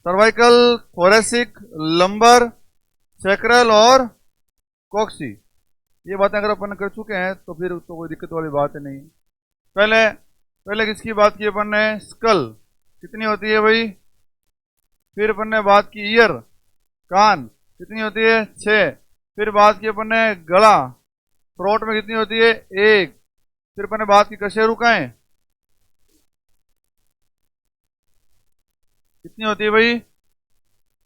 Cervical, thoracic, lumbar, sacral और कॉक्सी। ये बातें अगर अपन कर चुके हैं तो फिर तो कोई दिक्कत वाली बात है नहीं। पहले पहले किसकी बात की अपन ने? स्कल कितनी होती है भाई? फिर अपन ने बात की ईयर, कान कितनी होती है? 6। फिर बात की अपन ने गला, थ्रोट में कितनी होती है? 1। फिर अपन ने बात की कशेरुकाएं, कितनी होती है भाई?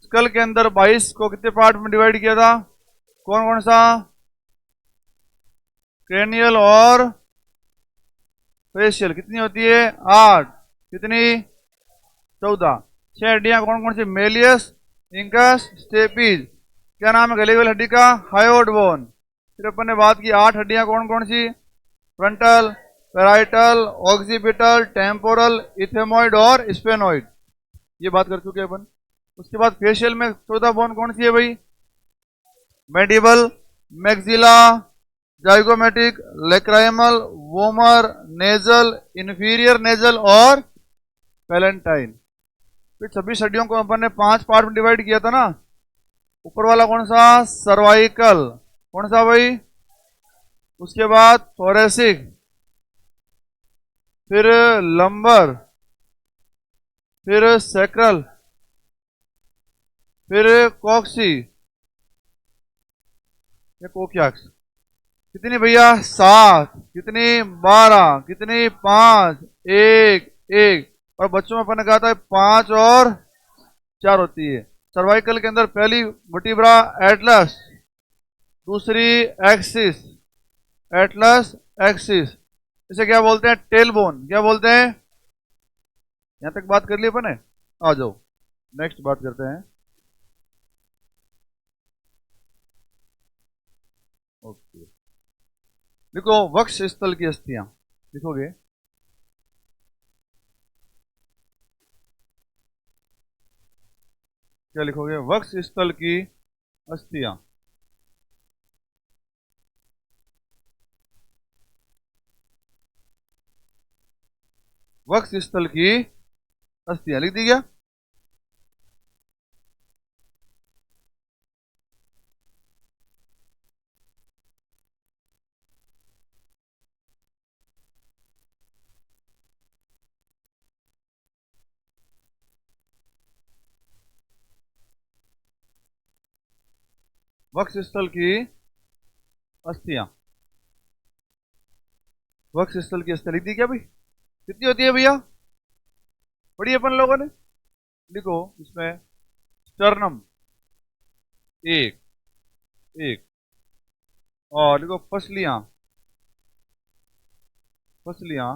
स्कल के अंदर 22 को कितने पार्ट में डिवाइड किया था? कौन कौन सा? क्रेनियल और फेशियल। कितनी होती है? 8। कितनी? 14। 6 हड्डियां कौन कौन सी? Méliès, incus, steppes. क्या नाम है गले वाली हड्डी का? Hyoid bone. फिर अपन ने बात की 8 हड्डियां कौन कौन सी? Frontal, parietal, occipital, temporal, ethmoid और स्पेनोइड। ये बात कर चुके हैं अपन। उसके बाद फेशियल में 14 बोन कौन सी है भाई? Medieval, maxilla, zygomatic, lacrimal, vomer, nasal, inferior nasal और पैलेंटाइन। फिर 26 हड्डियों को अपन ने 5 पार्ट में डिवाइड किया था ना। ऊपर वाला कौन सा? सर्वाइकल। कौन सा भाई? उसके बाद थोरेसिक, फिर लंबर, फिर सैक्रल, फिर कॉक्सी या कोक्याक्स। कितनी भैया? 7। कितनी? 12। कितनी? 5। 1 1। और बच्चों में अपन ने कहा था 5 और 4 होती है। सर्वाइकल के अंदर पहली वर्टिब्रा एटलस, दूसरी एक्सिस, एटलस एक्सिस। इसे क्या बोलते हैं? Tail bone. क्या बोलते हैं? यहां तक बात कर ली अपन ने। आ जाओ नेक्स्ट बात करते हैं। ओके, देखो वक्ष स्थल की अस्थियां लिखोगे। क्या लिखोगे? वक्ष स्थल की अस्थियां। वक्ष स्थल की अस्थियां लिख दी क्या? वक्ष स्थल की अस्थियां। वक्ष स्थल की अस्थियां लिख दी क्या भाई? कितनी होती है भैया? पढ़ी अपन लोगों ने। लिखो इसमें स्टर्नम 1 1। और लिखो फसलियां, फसलियां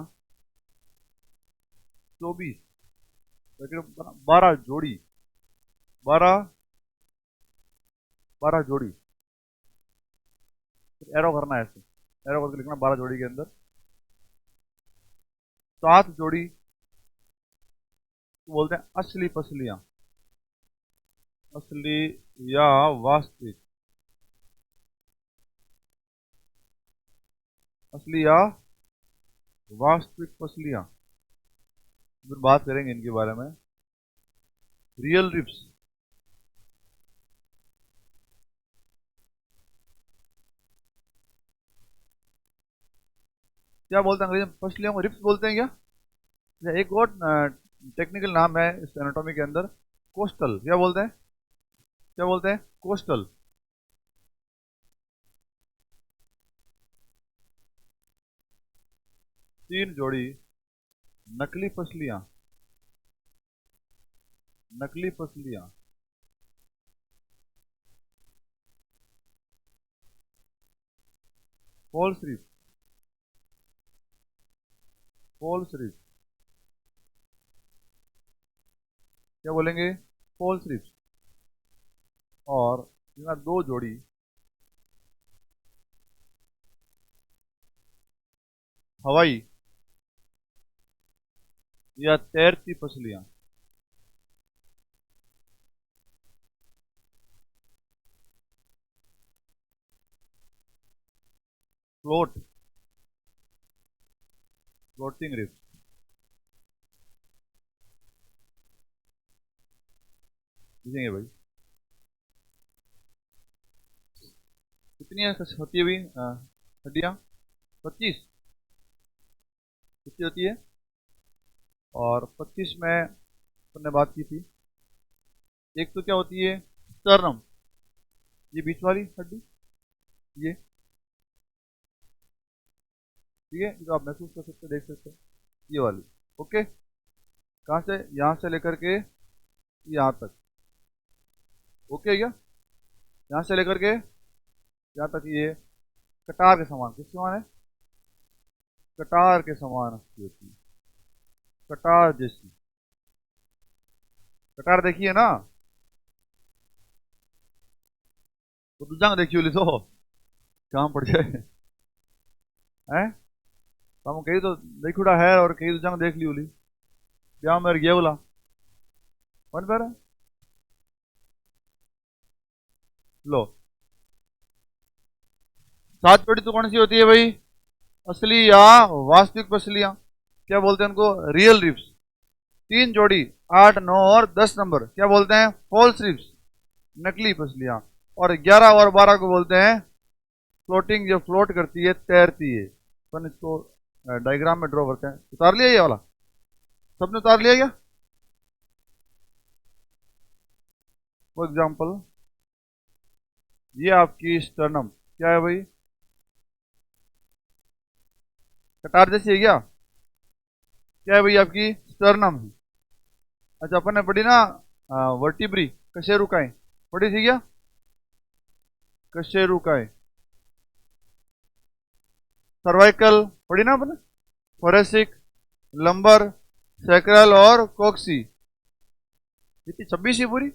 24। 12 जोड़ी, 12 12 जोड़ी। एरो करना है ऐसे, एरो करके लिखना 12 जोड़ी के अंदर 7 जोड़ी तो बोलते हैं असली फसलियां। असली या वास्तविक, असली या वास्तविक फसलियां। फिर बात करेंगे इनके बारे में। रियल रिप्स, क्या बोलते हैं अंग्रेजी में? फसलियों को रिप्स बोलते हैं क्या? या एक और टेक्निकल नाम है इस एनाटॉमी के अंदर, कोस्टल। क्या बोलते हैं? क्या बोलते हैं? कोस्टल। 3 जोड़ी नकली फसलियां, नकली फसलियां। False rib, false rib. क्या बोलेंगे? False rib. और यहाँ 2 जोड़ी हवाई या तैरती फसलियां। Float, floating rib. खींचेंगे भाई। कितनी होती है भाई हड्डियाँ? 25। कितनी होती है? और 25 में हमने बात की थी, एक तो क्या होती है स्टर्नम, ये बीच वाली हड्डी, ये ठीक है, जो आप महसूस कर सकते देख सकते हैं, ये वाली। ओके, कहाँ से? यहाँ से लेकर के यहाँ तक। ओके क्या? यहाँ से लेकर के यहाँ तक, ये कटार के समान। किस समान है? कटार के समान होती है, कटार जैसी। कटार देखी है ना? तो दूजांग देखी होली तो काम पड़ जाए हैं। तो हम कहीं तो देखुड़ा है और कहीं दूजांग देख ली होली, ब्याह में गया बोला वन पर। लो, 7 जोड़ी तो कौन सी होती है भाई? असली या वास्तविक पसलियां, क्या बोलते हैं उनको? Real ribs. 3 जोड़ी 8, 9 और 10 नंबर क्या बोलते हैं? फॉल्स रिप्स, नकली पसलियां। और 11 और 12 को बोलते हैं फ्लोटिंग, जो फ्लोट करती है, तैरती है। अपन इसको डायग्राम में ड्रॉ करते हैं। उतार लिया ये वाला? सबने उतार लिया क्या? फॉर एग्जाम्पल ये आपकी स्टर्नम क्या है भाई? कटार जैसी है क्या? क्या है भाई? आपकी स्टर्नम है। अच्छा, अपन ने पढ़ी ना वर्टिब्री, कशेरुकाएं, पढ़ी थी क्या? कशेरुकाएं। सर्वाइकल पढ़ी ना अपन? फोरेसिक, लंबर, सैक्रल और कोक्सी। कितनी? 26 ही पूरी।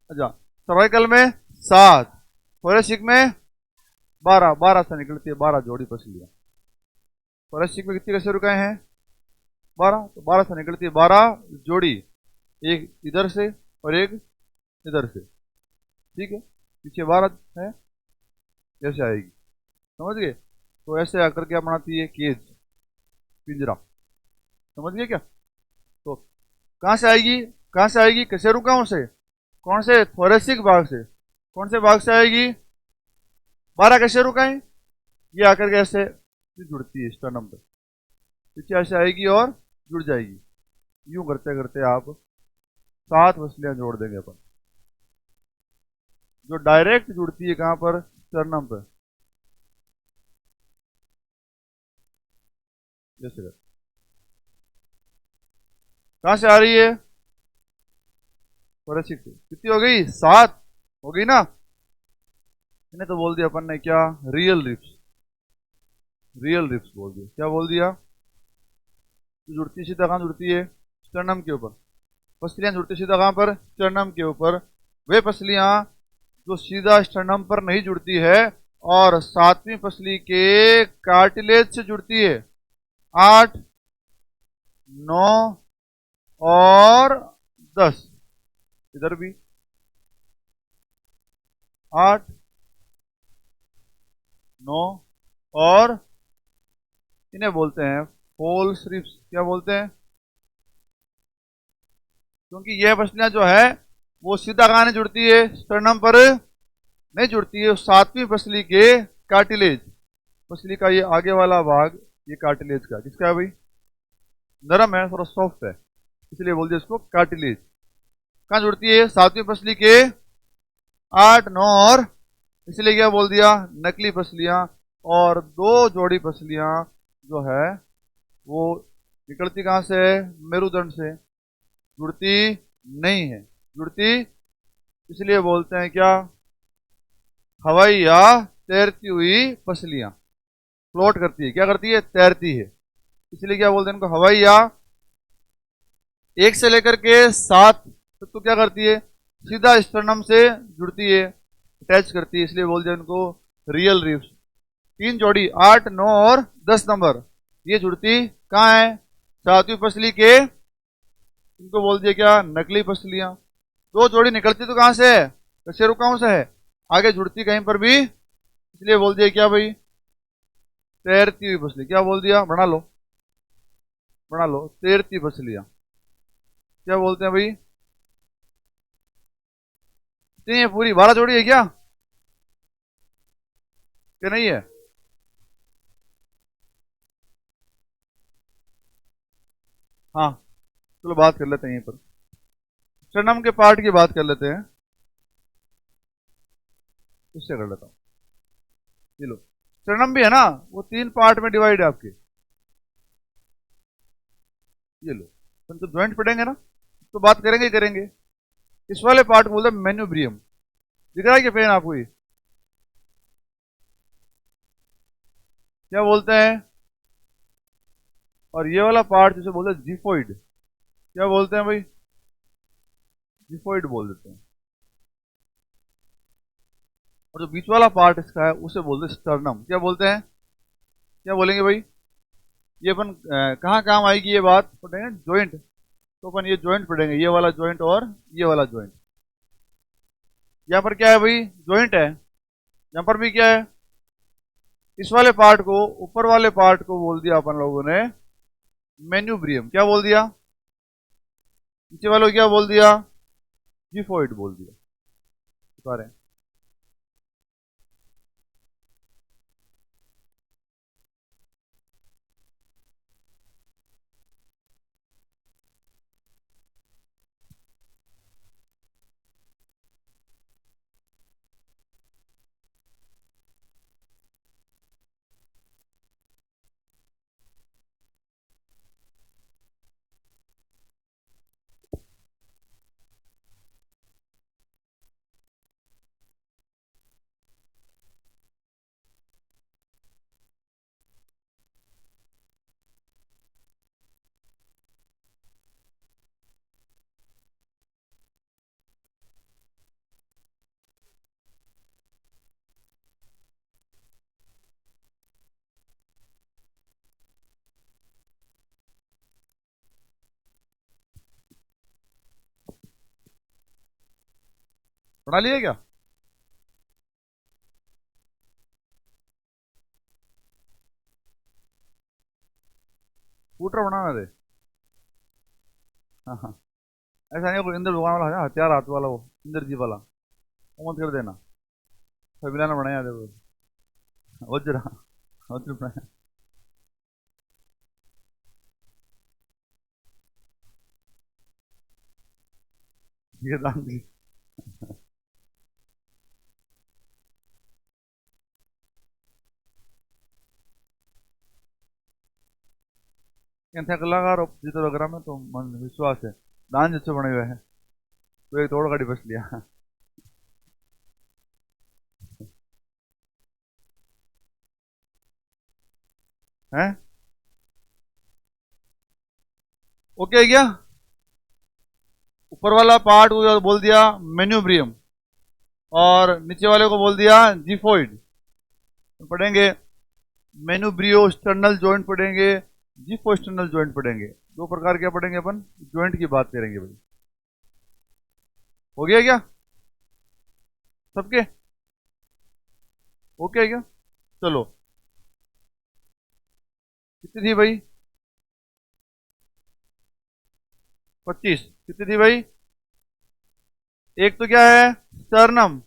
अच्छा, सर्वाइकल में 7, फोरेसिक में 12, 12 से निकलती है 12 जोड़ी पसलियां। फोरेसिक में कितनी कशेरुकाएं हैं? 12, तो 12 से निकलती है 12 जोड़ी, एक इधर से और एक इधर से। ठीक है, पीछे 12 है, कैसे आएगी? समझ गए? तो ऐसे आकर क्या बनाती है? केज, पिंजरा। समझ गए क्या? तो कहां से आएगी? कहां से आएगी? कशेरुकाओं से। कौन से? थोरेसिक भाग से। कौन से भाग से आएगी? 12 कशेरुकाएं, ये आकर के ऐसे जुड़ती है स्टर्नम पे, पीछे ऐसे आएगी और जुड़ जाएगी। यूं करते करते आप 7 मछलियां जोड़ देंगे अपन, जो डायरेक्ट जुड़ती है कहां पर? स्टर्नम पे। जैसे कहां से आ रही है? थोरेसिक से। कितनी हो गई? 7 हो गई ना? इन्हें तो बोल दिया अपन ने क्या? Real ribs. रियल रिप्स बोल दिया। क्या बोल दिया? तो जुड़ती सीधा कहां जुड़ती है? स्टर्नम के ऊपर। पसलियां जुड़ती सीधा कहां पर? स्टर्नम के ऊपर। वे पसलियां जो सीधा स्टर्नम पर नहीं जुड़ती है और 7वीं पसली के कार्टिलेज से जुड़ती है। 8, 9 और 10, इधर भी 8, 9 और, इन्हें बोलते हैं फॉल्स रिप्स। क्या बोलते हैं? क्योंकि यह पसलियां जो है वो सीधा कहां नहीं जुड़ती है? स्टर्नम पर नहीं जुड़ती है। 7वीं पसली के कार्टिलेज, पसली का ये आगे वाला भाग, ये कार्टिलेज का, किसका है भाई? नरम है, थोड़ा सॉफ्ट है, इसलिए बोल दिया इसको कार्टिलेज। कहां जुड़ती है? 7वीं पसली के 8, 9 और, इसलिए क्या बोल दिया? नकली पसलियां। और 2 जोड़ी पसलियां जो है वो निकलती कहां से है? मेरुदंड से। जुड़ती नहीं है, जुड़ती, इसलिए बोलते हैं क्या? हवाई या तैरती हुई पसलियां। फ्लोट करती है, क्या करती है? तैरती है, इसलिए क्या बोलते हैं इनको? हवाई या। 1 से लेकर के 7 तक तो क्या करती है? सीधा स्टर्नम से जुड़ती है, अटैच करती है, इसलिए बोल दिया इनको रियल रिफ्स। 3 जोड़ी 8, 9 और 10 नंबर, ये जुड़ती कहाँ है? 7वीं पसली के, इनको बोल दिया क्या? नकली पसलियां। 2 जोड़ी निकलती तो कहां से है? कशेरुकाओं से है, आगे जुड़ती कहीं पर भी, इसलिए बोल दिया क्या भाई? तैरती हुई पसली। क्या बोल दिया? बना लो, बना लो, तैरती पसलियां। क्या बोलते हैं भाई? कितनी है पूरी? 12 जोड़ी है क्या नहीं है? हाँ, चलो बात कर लेते हैं यहीं पर, स्टर्नम के पार्ट की बात कर लेते हैं। इससे कर लेता हूँ। ये लो, स्टर्नम भी है ना, वो 3 पार्ट में डिवाइड है आपके। ये लो, तो ज्वाइंट पढ़ेंगे ना, तो बात करेंगे ही करेंगे। इस वाले पार्ट को बोलते हैं मेन्यूब्रियम। दिख रहा है क्या पेन आपको? ये क्या बोलते हैं? और ये वाला पार्ट जिसे बोलते हैं जिफोइड, क्या बोलते हैं भाई? जिफोइड बोल देते हैं। और जो बीच वाला पार्ट इसका है उसे बोलते हैं स्टर्नम। क्या बोलते हैं? क्या बोलेंगे भाई? ये अपन कहाँ काम आएगी ये बात? पढ़ेंगे ज्वाइंट, तो अपन ये ज्वाइंट पढ़ेंगे, ये वाला ज्वाइंट और ये वाला ज्वाइंट। यहाँ पर क्या है भाई? ज्वाइंट है। यहाँ पर भी क्या है? इस वाले पार्ट को, ऊपर वाले पार्ट को बोल दिया अपन लोगों ने मेन्यूब्रियम। क्या बोल दिया? नीचे वालों को क्या बोल दिया? जिफोइड बोल दिया। बता रहे हैं। पढ़ा लिया क्या? स्कूटर बनाना दे। हाँ हाँ, ऐसा नहीं, कोई इंद्र भगवान वाला है ना, हथियार हाथ वाला, वो इंद्र जी वाला, वो मत कर देना। मिलाना बनाया दे वो, वज्र, वज्र बनाया। ये राम जी। ಎಂಥ कलाकार जीतो वगैरह में तो मन विश्वास है, दान जिससे बने हुए हैं, तो एक तोड़ गाड़ी बस लिया है। ओके क्या? ऊपर वाला पार्ट को बोल दिया मेन्यूब्रियम, और नीचे वाले को बोल दिया जिफोइड। तो पढ़ेंगे मेन्यूब्रियो स्टर्नल जॉइंट पढ़ेंगे, जिफो स्टर्नल जॉइंट पढ़ेंगे। दो प्रकार क्या पढ़ेंगे अपन? जॉइंट की बात करेंगे भाई। हो गया क्या सबके? ओके क्या? चलो, कितनी थी भाई? 25। कितनी थी भाई? एक तो क्या है? स्टर्नम,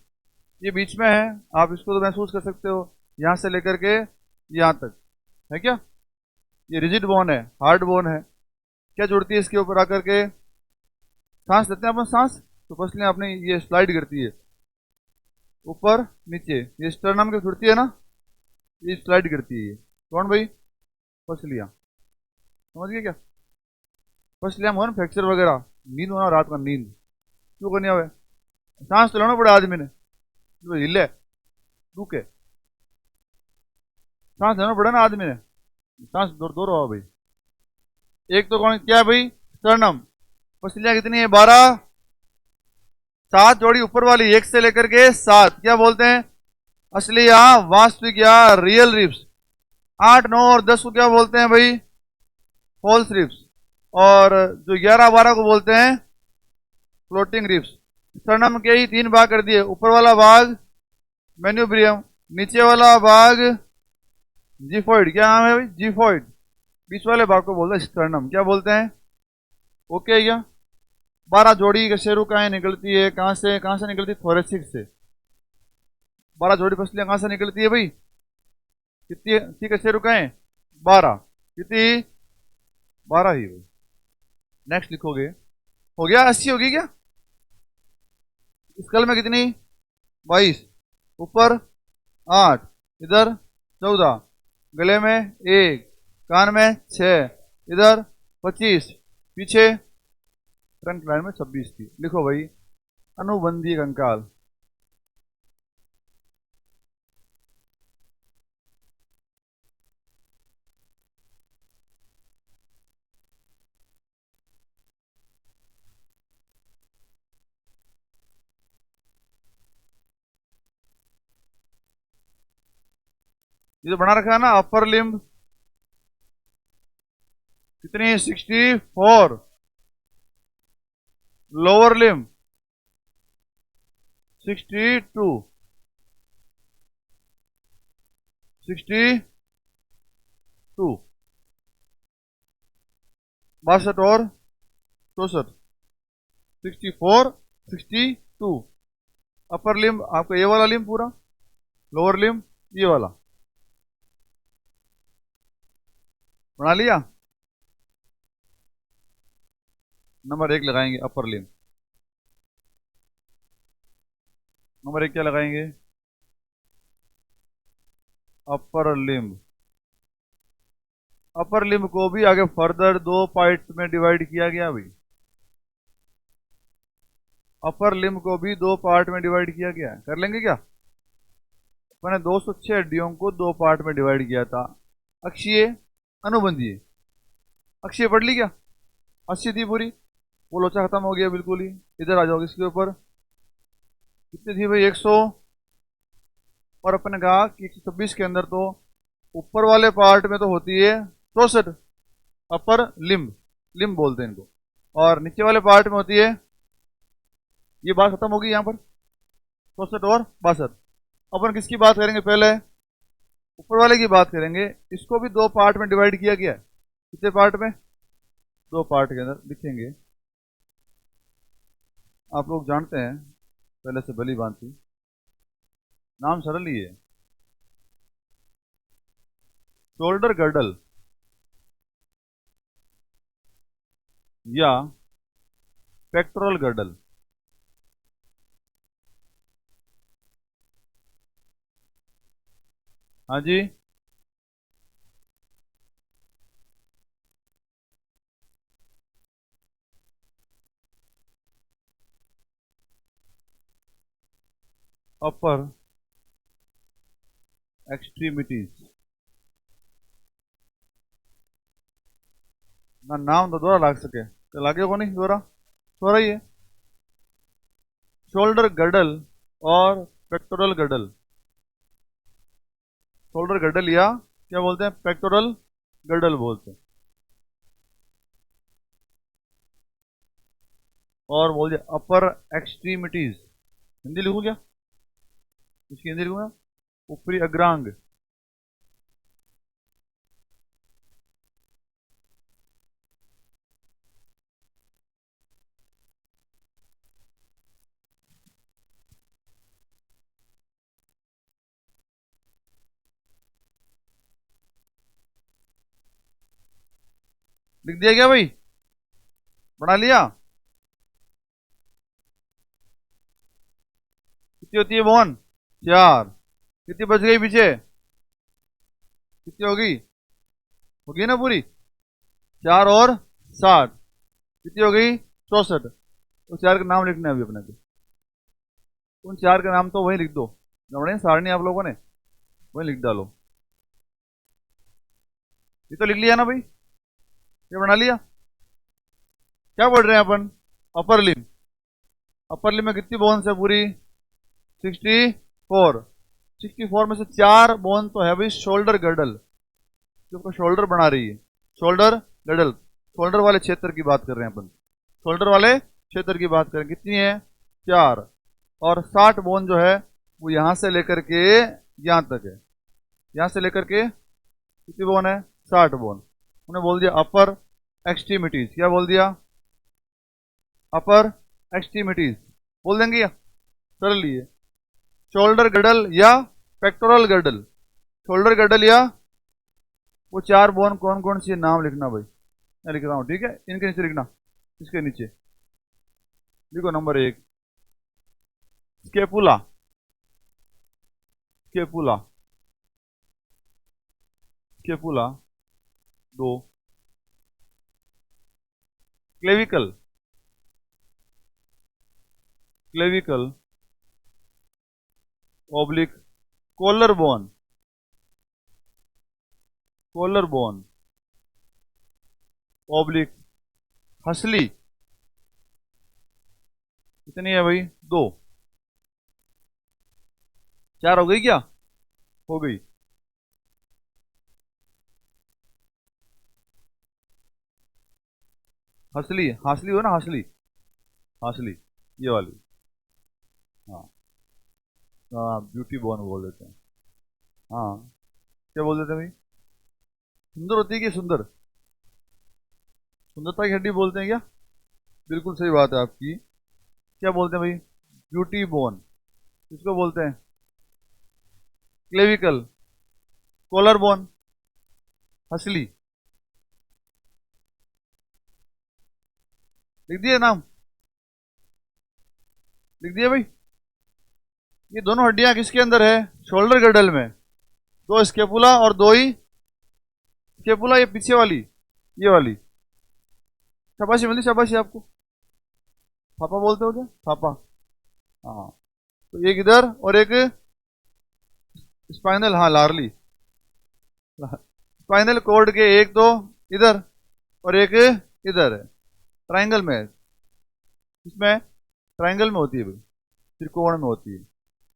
ये बीच में है, आप इसको तो महसूस कर सकते हो, यहां से लेकर के यहां तक है क्या? ये रिजिड बोन है, हार्ड बोन है। क्या जुड़ती है इसके ऊपर आकर के? सांस लेते हैं अपन, सांस तो पसलियां अपनी ये स्लाइड करती है ऊपर नीचे, ये स्टर्नम के जुड़ती है ना, ये स्लाइड करती है। ये कौन भाई? पसलियां। समझ गए क्या? पसलियां हो ना, फ्रैक्चर वगैरह, नींद होना रात का, नींद क्यों करनी है? सांस तो लेना पड़ा आदमी ने, जो हिले रुके, सांस लेना पड़ा ना आदमी ने, सांस दूर दूर हो भाई। एक तो कौन क्या है भाई? स्टर्नम। पसलियां कितनी है? 12। 7 जोड़ी ऊपर वाली, 1 से लेकर के 7, क्या बोलते हैं? असली या वास्तविक या रियल रिप्स। 8, 9 और 10 को क्या बोलते हैं भाई? False ribs. और जो 11, 12 को बोलते हैं फ्लोटिंग रिप्स। स्टर्नम के ही 3 भाग कर दिए, ऊपर वाला भाग मेन्यूब्रियम, नीचे वाला भाग जिफोइड। क्या नाम है भाई? जिफोइड। बीच वाले भाग को बोलते हैं स्टर्नम। क्या बोलते हैं? ओके क्या? 12 जोड़ी कशेरुकाएं निकलती है, कहाँ से निकलती है? थोरेसिक से। 12 जोड़ी पसलियां कहाँ से निकलती है भाई? कितनी थी कशेरुकाएं? 12। कितनी? 12 ही भाई। नेक्स्ट लिखोगे, हो गया 80 होगी क्या? स्कल में कितनी? 22। ऊपर 8, इधर 14, गले में 1, कान में 6, इधर 25, पीछे फ्रंट लाइन में 26 थी। लिखो भाई अनुबंधी कंकाल। ये तो बना रखा है ना अपर लिम्ब कितनी? 64। लोअर लिम्ब 62, 62, 62 और 64, 64, 62। अपर लिम्ब आपका ये वाला लिम्ब पूरा, लोअर लिम्ब ये वाला। बना लिया? नंबर 1 लगाएंगे अपर लिम्ब। नंबर 1 क्या लगाएंगे? Upper limb. अपर लिम्ब को भी आगे फर्दर 2 पार्ट में डिवाइड किया गया भाई। अपर लिम्ब को भी 2 पार्ट में डिवाइड किया गया। कर लेंगे क्या? मैंने 206 हड्डियों को 2 पार्ट में डिवाइड किया था। अक्षीय, अनुबंधीय। अक्षीय पढ़ ली क्या? 80 थी पूरी, वो लोचा खत्म हो गया बिल्कुल ही। इधर आ जाओ इसके ऊपर, कितनी थी भाई? 100। और अपने कहा कि 126 के अंदर तो ऊपर वाले पार्ट में तो होती है 64, अपर लिम्ब, लिम्ब बोलते हैं इनको। और नीचे वाले पार्ट में होती है, ये बात खत्म होगी यहाँ पर, 64 और 62। अपन किसकी बात करेंगे? पहले ऊपर वाले की बात करेंगे। इसको भी 2 पार्ट में डिवाइड किया गया है। कितने पार्ट में? 2 पार्ट के अंदर लिखेंगे। आप लोग जानते हैं पहले से भली भांति, नाम सरल ही है, शोल्डर गर्डल या पेक्टोरल गर्डल। हाँ जी, अपर एक्सट्रीमिटीज। ना नाम तो दोहरा लाग सके तो लागे को नहीं, दोहरा दोहरा ही है। शोल्डर गर्डल और पेक्टोरल गर्डल। शोल्डर गर्डल या क्या बोलते हैं? पेक्टोरल गर्डल बोलते हैं। और बोल दिया अपर एक्सट्रीमिटीज। हिंदी लिखूं क्या? इसकी हिंदी लिखूंगा ऊपरी अग्रांग। लिख दिया क्या भाई? बना लिया? कितनी होती है बोन? 4। कितनी बच गई पीछे? कितनी होगी? होगी ना पूरी? 4 और 60 कितनी हो गई? 64। उस 4 का नाम लिखना है अभी अपने को। उन 4 का नाम तो वही लिख दो, जो सारणी आप लोगों ने वही लिख डालो। ये तो लिख लिया ना भाई? ये बना लिया? क्या बोल रहे हैं अपन? अपर लिम। अपर लिम में कितनी बोन्स है पूरी? 64। 64 में से 4 बोन तो है भाई शोल्डर गर्डल, जो शोल्डर बना रही है। शोल्डर गर्डल, शोल्डर वाले क्षेत्र की बात कर रहे हैं अपन। शोल्डर वाले क्षेत्र की बात करें, कितनी है? 4। और 60 बोन जो है वो यहां से लेकर के यहां तक है। यहां से लेकर के कितनी बोन है? 60 बोन। उन्हें बोल दिया अपर एक्सट्रीमिटीज। क्या बोल दिया? अपर एक्सट्रीमिटीज बोल देंगे या कर लिए। शोल्डर गर्डल या पेक्टोरल गर्डल, शोल्डर गर्डल या वो चार बोन कौन कौन सी नाम लिखना भाई, मैं लिख रहा हूं ठीक है, इनके नीचे लिखना, इसके नीचे लिखो नंबर 1 scapula, scapula, scapula. 2 clavicle, clavicle oblique collar bone, collar bone oblique हसली। कितनी है भाई 2, 4 हो गई क्या, हो गई। हसली, हासली हो ना, हासली, हासली ये वाली, हाँ हाँ ब्यूटी बोन बोल देते हैं। हाँ क्या बोल देते हैं भाई, सुंदर होती है कि सुंदर, सुंदरता की हड्डी बोलते हैं क्या, बिल्कुल सही बात है आपकी। क्या बोलते हैं भाई, ब्यूटी बोन, इसको बोलते हैं क्लेविकल, कॉलर बोन, हसली। लिख दिए नाम, लिख दिए भाई। ये दोनों हड्डियां किसके अंदर है, शोल्डर गर्डल में, 2 स्केपुला और 2 ही स्केपुला, ये पीछे वाली, ये वाली। शाबाशी मिली, शाबाशी आपको, पापा बोलते हो क्या, पापा। हाँ तो एक इधर और एक स्पाइनल, हाँ लार्ली, स्पाइनल कोड के एक तो इधर और एक इधर है, ट्राइंगल में है, इसमें ट्राइंगल में होती है भाई, त्रिकोण में होती है।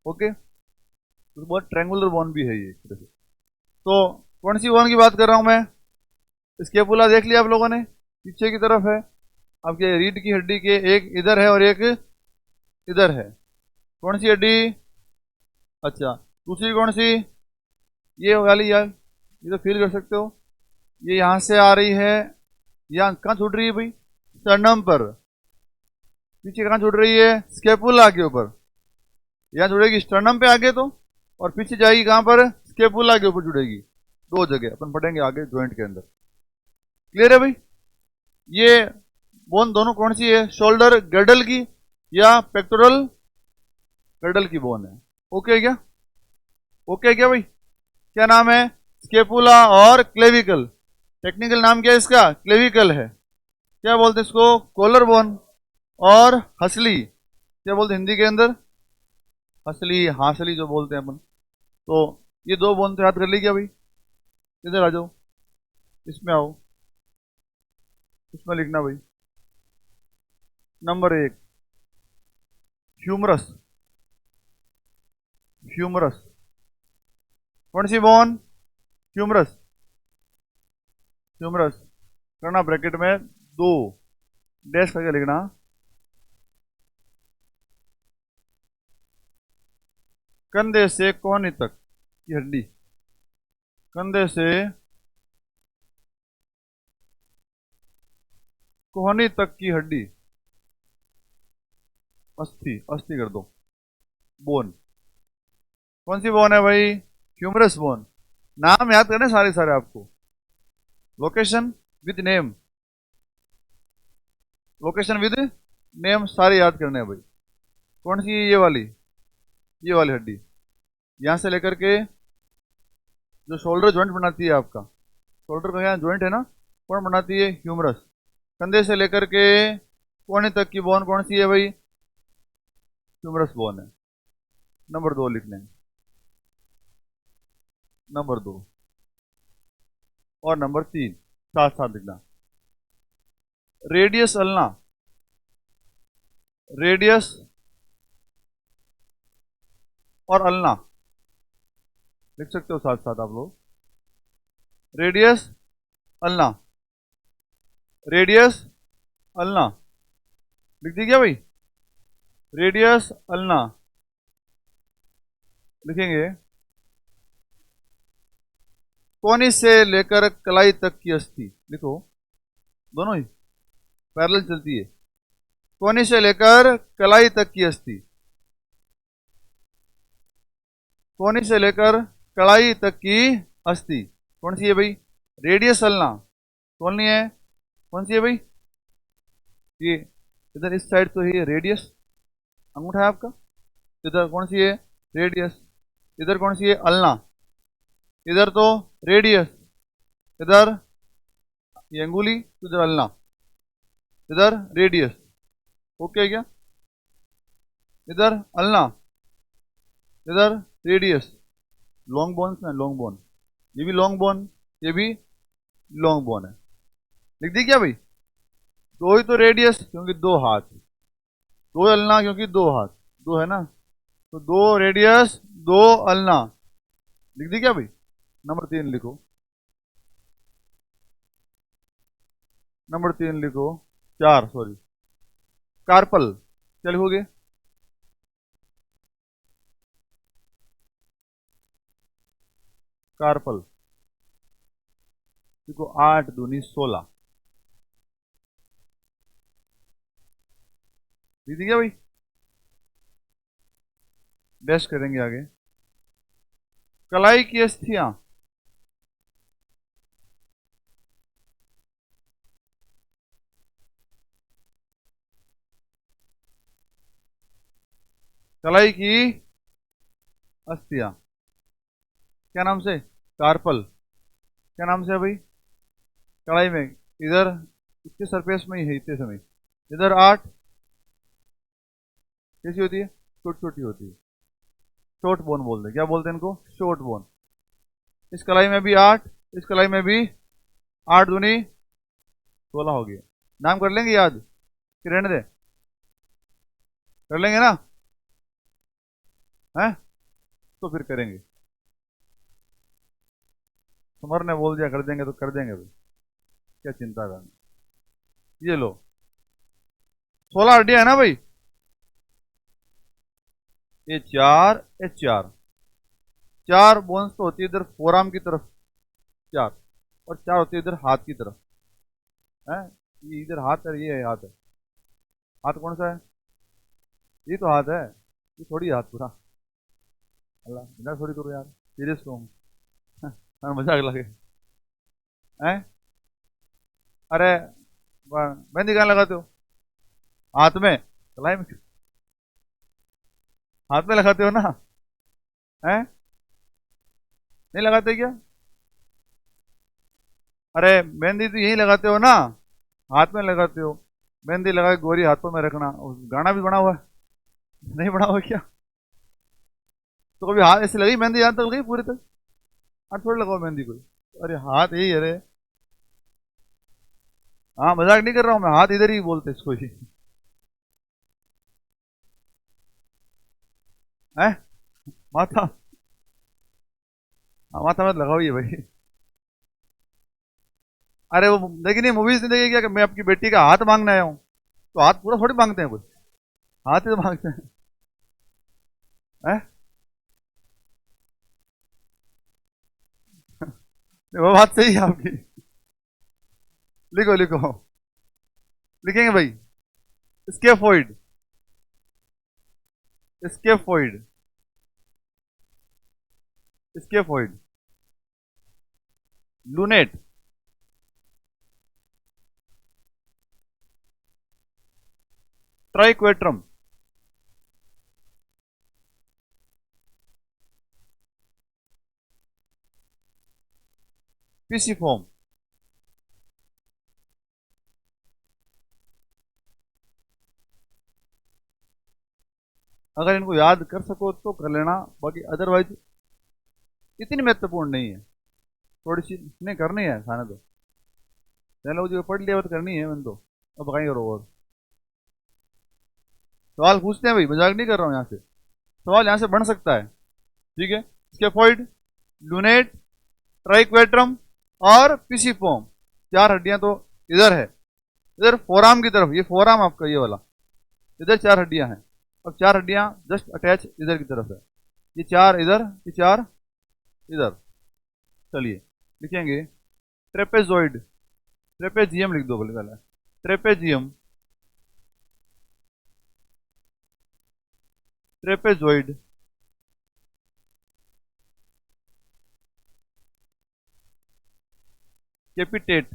ओके तो बहुत ट्रायंगुलर बोन भी है ये एक तरह से। तो कौन सी बोन की बात कर रहा हूं मैं, स्केपुला देख लिया आप लोगों ने, पीछे की तरफ है आपके रीढ़ की हड्डी के, एक इधर है और एक इधर है। कौन सी हड्डी, अच्छा दूसरी कौन सी, ये वाली यार, ये तो फील कर सकते हो, ये यहां से आ रही है, यहाँ कहाँ छूट रही है भाई, स्टर्नम पर, पीछे कहाँ छूट रही है, स्केपुला के ऊपर, यहाँ जुड़ेगी स्टर्नम पे आगे तो, और पीछे जाएगी कहां पर, स्केपुला के ऊपर जुड़ेगी, 2 जगह अपन पढ़ेंगे आगे ज्वाइंट के अंदर। क्लियर है भाई, ये बोन दोनों कौन सी है, शोल्डर गर्डल की या पेक्टोरल गर्डल की बोन है। ओके क्या, ओके क्या भाई, क्या नाम है, स्केपुला और क्लेविकल, टेक्निकल नाम क्या है इसका, क्लेविकल है। क्या बोलते हैं इसको, कॉलर बोन, और हसली, क्या बोलते हैं हिंदी के अंदर, हसली, हासली जो बोलते हैं अपन। तो ये 2 बोन तो याद कर ली क्या भाई, इधर आ जाओ, इसमें आओ, इसमें लिखना भाई नंबर 1 ह्यूमरस, ह्यूमरस, कौन सी बोन, ह्यूमरस, ह्यूमरस करना ब्रैकेट में 2 डैश करके लिखना, कंधे से कोहनी तक की हड्डी, कंधे से कोहनी तक की हड्डी, अस्थि, अस्थि कर दो, बोन, कौन सी बोन है भाई, ह्यूमरस बोन। नाम याद करने सारे सारे आपको, location with name, location with name सारे याद करने हैं भाई। कौन सी, ये वाली हड्डी, यहां से लेकर के जो शोल्डर जॉइंट बनाती है आपका, शोल्डर का यहाँ जॉइंट है ना, कौन बनाती है, ह्यूमरस। कंधे से लेकर के कोहनी तक की बोन कौन सी है भाई, ह्यूमरस बोन है। नंबर 2 लिखने हैं, नंबर 2 और नंबर 3 साथ साथ लिखना, रेडियस अल्ना, रेडियस और अल्ना लिख सकते हो साथ साथ आप लोग, रेडियस अल्ना, रेडियस अल्ना लिख दी क्या भाई, रेडियस अल्ना लिखेंगे, कोनी से लेकर कलाई तक की अस्थि लिखो, दोनों ही पैरेलल चलती है, कोहनी से लेकर कलाई तक की अस्थि, कोहनी से लेकर कलाई तक की अस्थि कौन सी है भाई? Radius ulna. कौन सी है? कौन सी है भाई? ये इधर इस साइड तो है रेडियस, अंगूठा है आपका। इधर कौन सी है? रेडियस। इधर कौन सी है? अल्ना। इधर तो रेडियस, इधर ये अंगुली, इधर अल्ना, इधर रेडियस। ओके क्या? इधर अल्ना, इधर रेडियस। लॉन्ग बोन्स ना, लॉन्ग बोन, ये भी लॉन्ग बोन, ये भी लॉन्ग बोन है। लिख दी क्या भाई? दो ही तो रेडियस क्योंकि दो हाथ, दो अल्ना क्योंकि दो हाथ, दो है ना, तो दो रेडियस दो अल्ना। लिख दी क्या भाई? नंबर 3 लिखो, नंबर 3 लिखो, 4 सॉरी। कार्पल क्या लिखोगे? कार्पल देखो, 8 दूनी 16। लिख दी क्या भाई? डैश करेंगे आगे। कलाई की अस्थियां, कलाई की अस्थियां क्या नाम से? कार्पल। क्या नाम से है भाई? कलाई में इधर इतने सरफेस में ही है, इतने समय इधर 8 कैसी होती है? छोटी छोटी होती है, शॉर्ट बोन बोलते हैं। क्या बोलते हैं इनको? Short bone. इस कलाई में भी 8, इस कलाई में भी 8 दूनी 16 हो गया। नाम कर लेंगे याद कि रहने दे? कर लेंगे ना? हैं? तो फिर करेंगे। समर ने बोल दिया कर देंगे तो कर देंगे भाई, क्या चिंता करना। ये लो, 16 हड्डियां है ना भाई? ये 4, ये 4, 4 बोन्स तो होती है इधर फोराम की तरफ, 4, और 4 होती है इधर हाथ की तरफ है। ये इधर हाथ है, ये हाथ है। हाथ कौन सा है? ये तो हाथ है, ये थोड़ी हाथ पूरा। अल्लाह इधर थोड़ी करो यार, सीरियस को मजाक लगे हैं। अरे मेहंदी कहाँ लगाते हो? हाथ में, कलाई में? हाथ में लगाते हो ना? हैं? नहीं लगाते क्या? अरे मेहंदी तो यहीं लगाते हो ना, हाथ में लगाते हो। मेहंदी लगा के गोरी हाथों में रखना, गाना भी बना हुआ है। नहीं बना हुआ क्या? तो कभी हाथ ऐसे लगी मेहंदी, यहाँ तक लगी पूरी तक? हाथ थोड़ी लगाओ मेहंदी कोई। अरे हाथ यही है, अरे हाँ मजाक नहीं कर रहा हूँ मैं, हाथ इधर ही बोलते इसको ही है। माथा, हाँ, माथा मत लगाओ ये भाई। अरे वो लेकिन ये मूवीज नहीं देखी क्या कि मैं आपकी बेटी का हाथ मांगने आया हूँ? तो हाथ पूरा थोड़ी मांगते हैं कोई, हाथ ही तो मांगते हैं। हैं? वो बात सही है आपकी। लिखो लिखो, लिखेंगे भाई। Scaphoid, scaphoid, scaphoid. Lunate, triquetrum, pisiform. अगर इनको याद कर सको तो कर लेना, बाकी अदरवाइज इतनी महत्वपूर्ण नहीं है। थोड़ी सी नहीं करनी है खाने तो, चलो जो पढ़ लिया वो तो करनी है मैंने तो। अब कहीं करो और सवाल पूछते हैं भाई, मजाक नहीं कर रहा हूँ। यहाँ से सवाल यहाँ से बन सकता है, ठीक है। स्केफोइड, लूनेट, ट्राइक्वेट्रम और पीसीफॉर्म, 4 हड्डियां तो इधर है, इधर फोराम की तरफ। ये फोराम आपका ये वाला, इधर 4 हड्डियां हैं। अब 4 हड्डियां जस्ट अटैच इधर की तरफ है, ये 4 इधर, ये 4 इधर। चलिए लिखेंगे ट्रेपेजॉइड, ट्रेपेजियम लिख दो बोले पहले। Trapezium, trapezoid, कैपिटेट,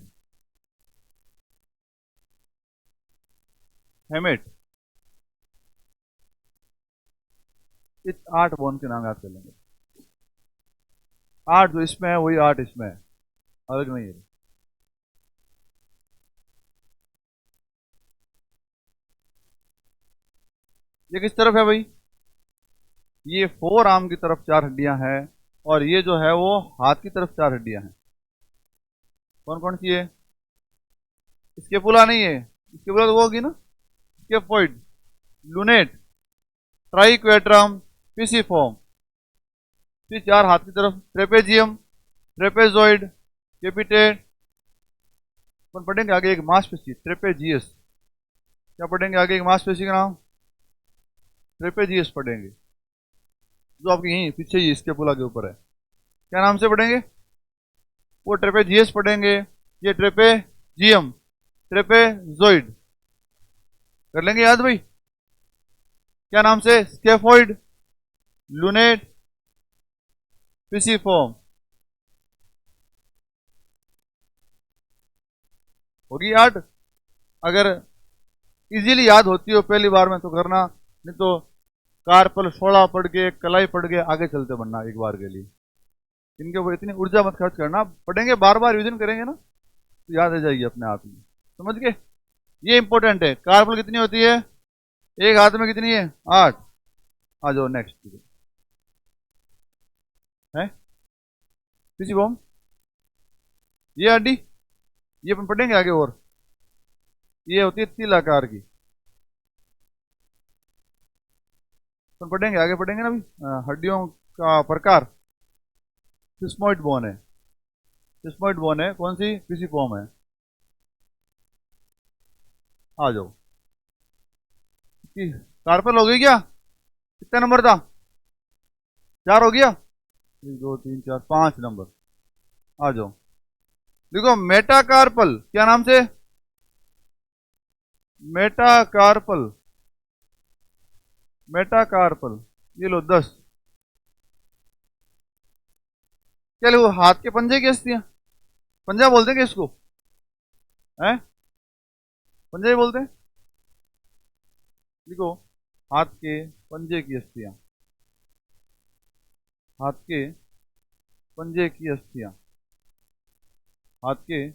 hamate. इस 8 बोन के नाम याद कर लेंगे। 8 जो इसमें है वही 8 इसमें है, अलग नहीं है। ये किस तरफ है भाई? ये 4 आर्म की तरफ 4 हड्डियां हैं, और ये जो है वो हाथ की तरफ 4 हड्डियां हैं। कौन कौन सी है? स्केपुला नहीं है, स्केपुला तो वो होगी ना, स्केफोइड, लूनेट, ट्राइक्वेट्रम, पिसिफॉर्म। फिर 4 हाथ की तरफ ट्रेपेजियम, ट्रेपेजॉइड, कैपिटेट। अपन पढ़ेंगे आगे एक मांसपेशी ट्रेपेजियस। क्या पढ़ेंगे आगे? एक मांसपेशी का नाम ट्रेपेजियस पढ़ेंगे, जो आपके यहीं पीछे ही स्केपुला के ऊपर है। क्या नाम से पढ़ेंगे? वो ट्रेपेजियस पढ़ेंगे, ये ट्रेपेजियम, ट्रेपेजॉइड। कर लेंगे याद भाई? क्या नाम से? स्केफोइड, लूनेट, पिसिफॉर्म। होगी याद? अगर इजीली याद होती हो पहली बार में तो करना, नहीं तो कार्पल 16 पढ़ के, कलाई पढ़ के आगे चलते बनना एक बार के लिए। इनके ऊपर इतनी ऊर्जा मत खर्च करना, पढ़ेंगे बार बार रिविजन करेंगे ना तो याद आ जाएगी अपने आप ही। समझ गए? ये इंपॉर्टेंट है। कार्पल कितनी होती है? एक हाथ में कितनी है? 8। आ जाओ नेक्स्ट है किसी बॉम्ब, ये हड्डी, ये अपन पढ़ेंगे आगे। और ये होती है तिल आकार की, अपन पढ़ेंगे आगे, पढ़ेंगे ना अभी हड्डियों का प्रकार। सिस्मोइड बोन है, सिस्मोइड बोन है। कौन सी? पिसिफॉर्म है। आ जाओ। कार्पल हो गई क्या? कितना नंबर था? 4 हो गया? 1 2 3 4 5 नंबर। आ जाओ। देखो मेटाकार्पल, क्या नाम से? Metacarpal, metacarpal. ये लो 10। क्या लो? हाथ के पंजे की अस्थियां, पंजा बोलते हैं इसको, हैं? पंजे ही बोलते हैं। देखो हाथ के पंजे की अस्थियां, हाथ के पंजे की अस्थियां, हाथ के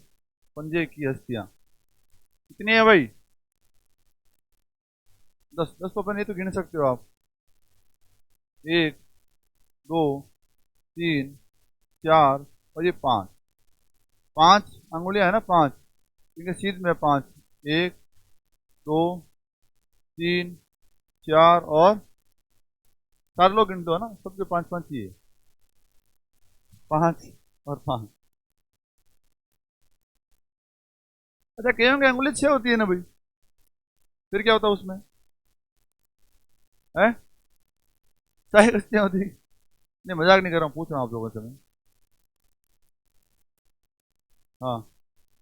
पंजे की अस्थियां कितनी है भाई? 10। 10 तो अपन ये तो गिन सकते हो आप। 1 2 3 4 और ये 5। 5 अंगुलियां है ना, 5, इनके सीध में 5। 1 2 3 4 और 4 लोग गिनते हो ना, सबके 5 5 ही है। 5 और 5। अच्छा कहीं होंगे अंगुली 6 होती है ना भाई, फिर क्या होता है उसमें? है 4 कस्तियां होती? नहीं मजाक नहीं कर रहा हूँ, पूछ रहा हूँ आप लोगों से मैं। हाँ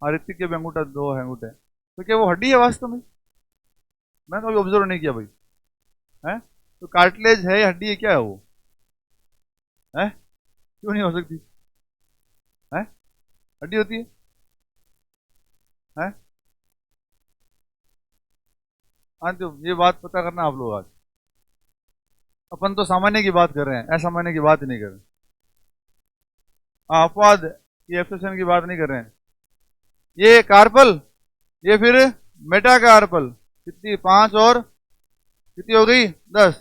हाँ, ऋतिक के भी अंगूठा 2 है अंगूठे, तो क्या वो हड्डी है वास्तव में? मैंने तो अभी ऑब्जर्व नहीं किया भाई। है तो कार्टिलेज है या हड्डी है, क्या है वो? है क्यों नहीं हो सकती? है हड्डी होती है? हाँ तो ये बात पता करना आप लोग आज। अपन तो सामान्य की बात कर रहे हैं, असामान्य की बात ही नहीं कर रहे। अपवाद, ये एक्सेप्शन की बात नहीं कर रहे हैं। ये कार्पल, ये फिर मेटा कार्पल। कितनी? 5 और कितनी हो गई? 10।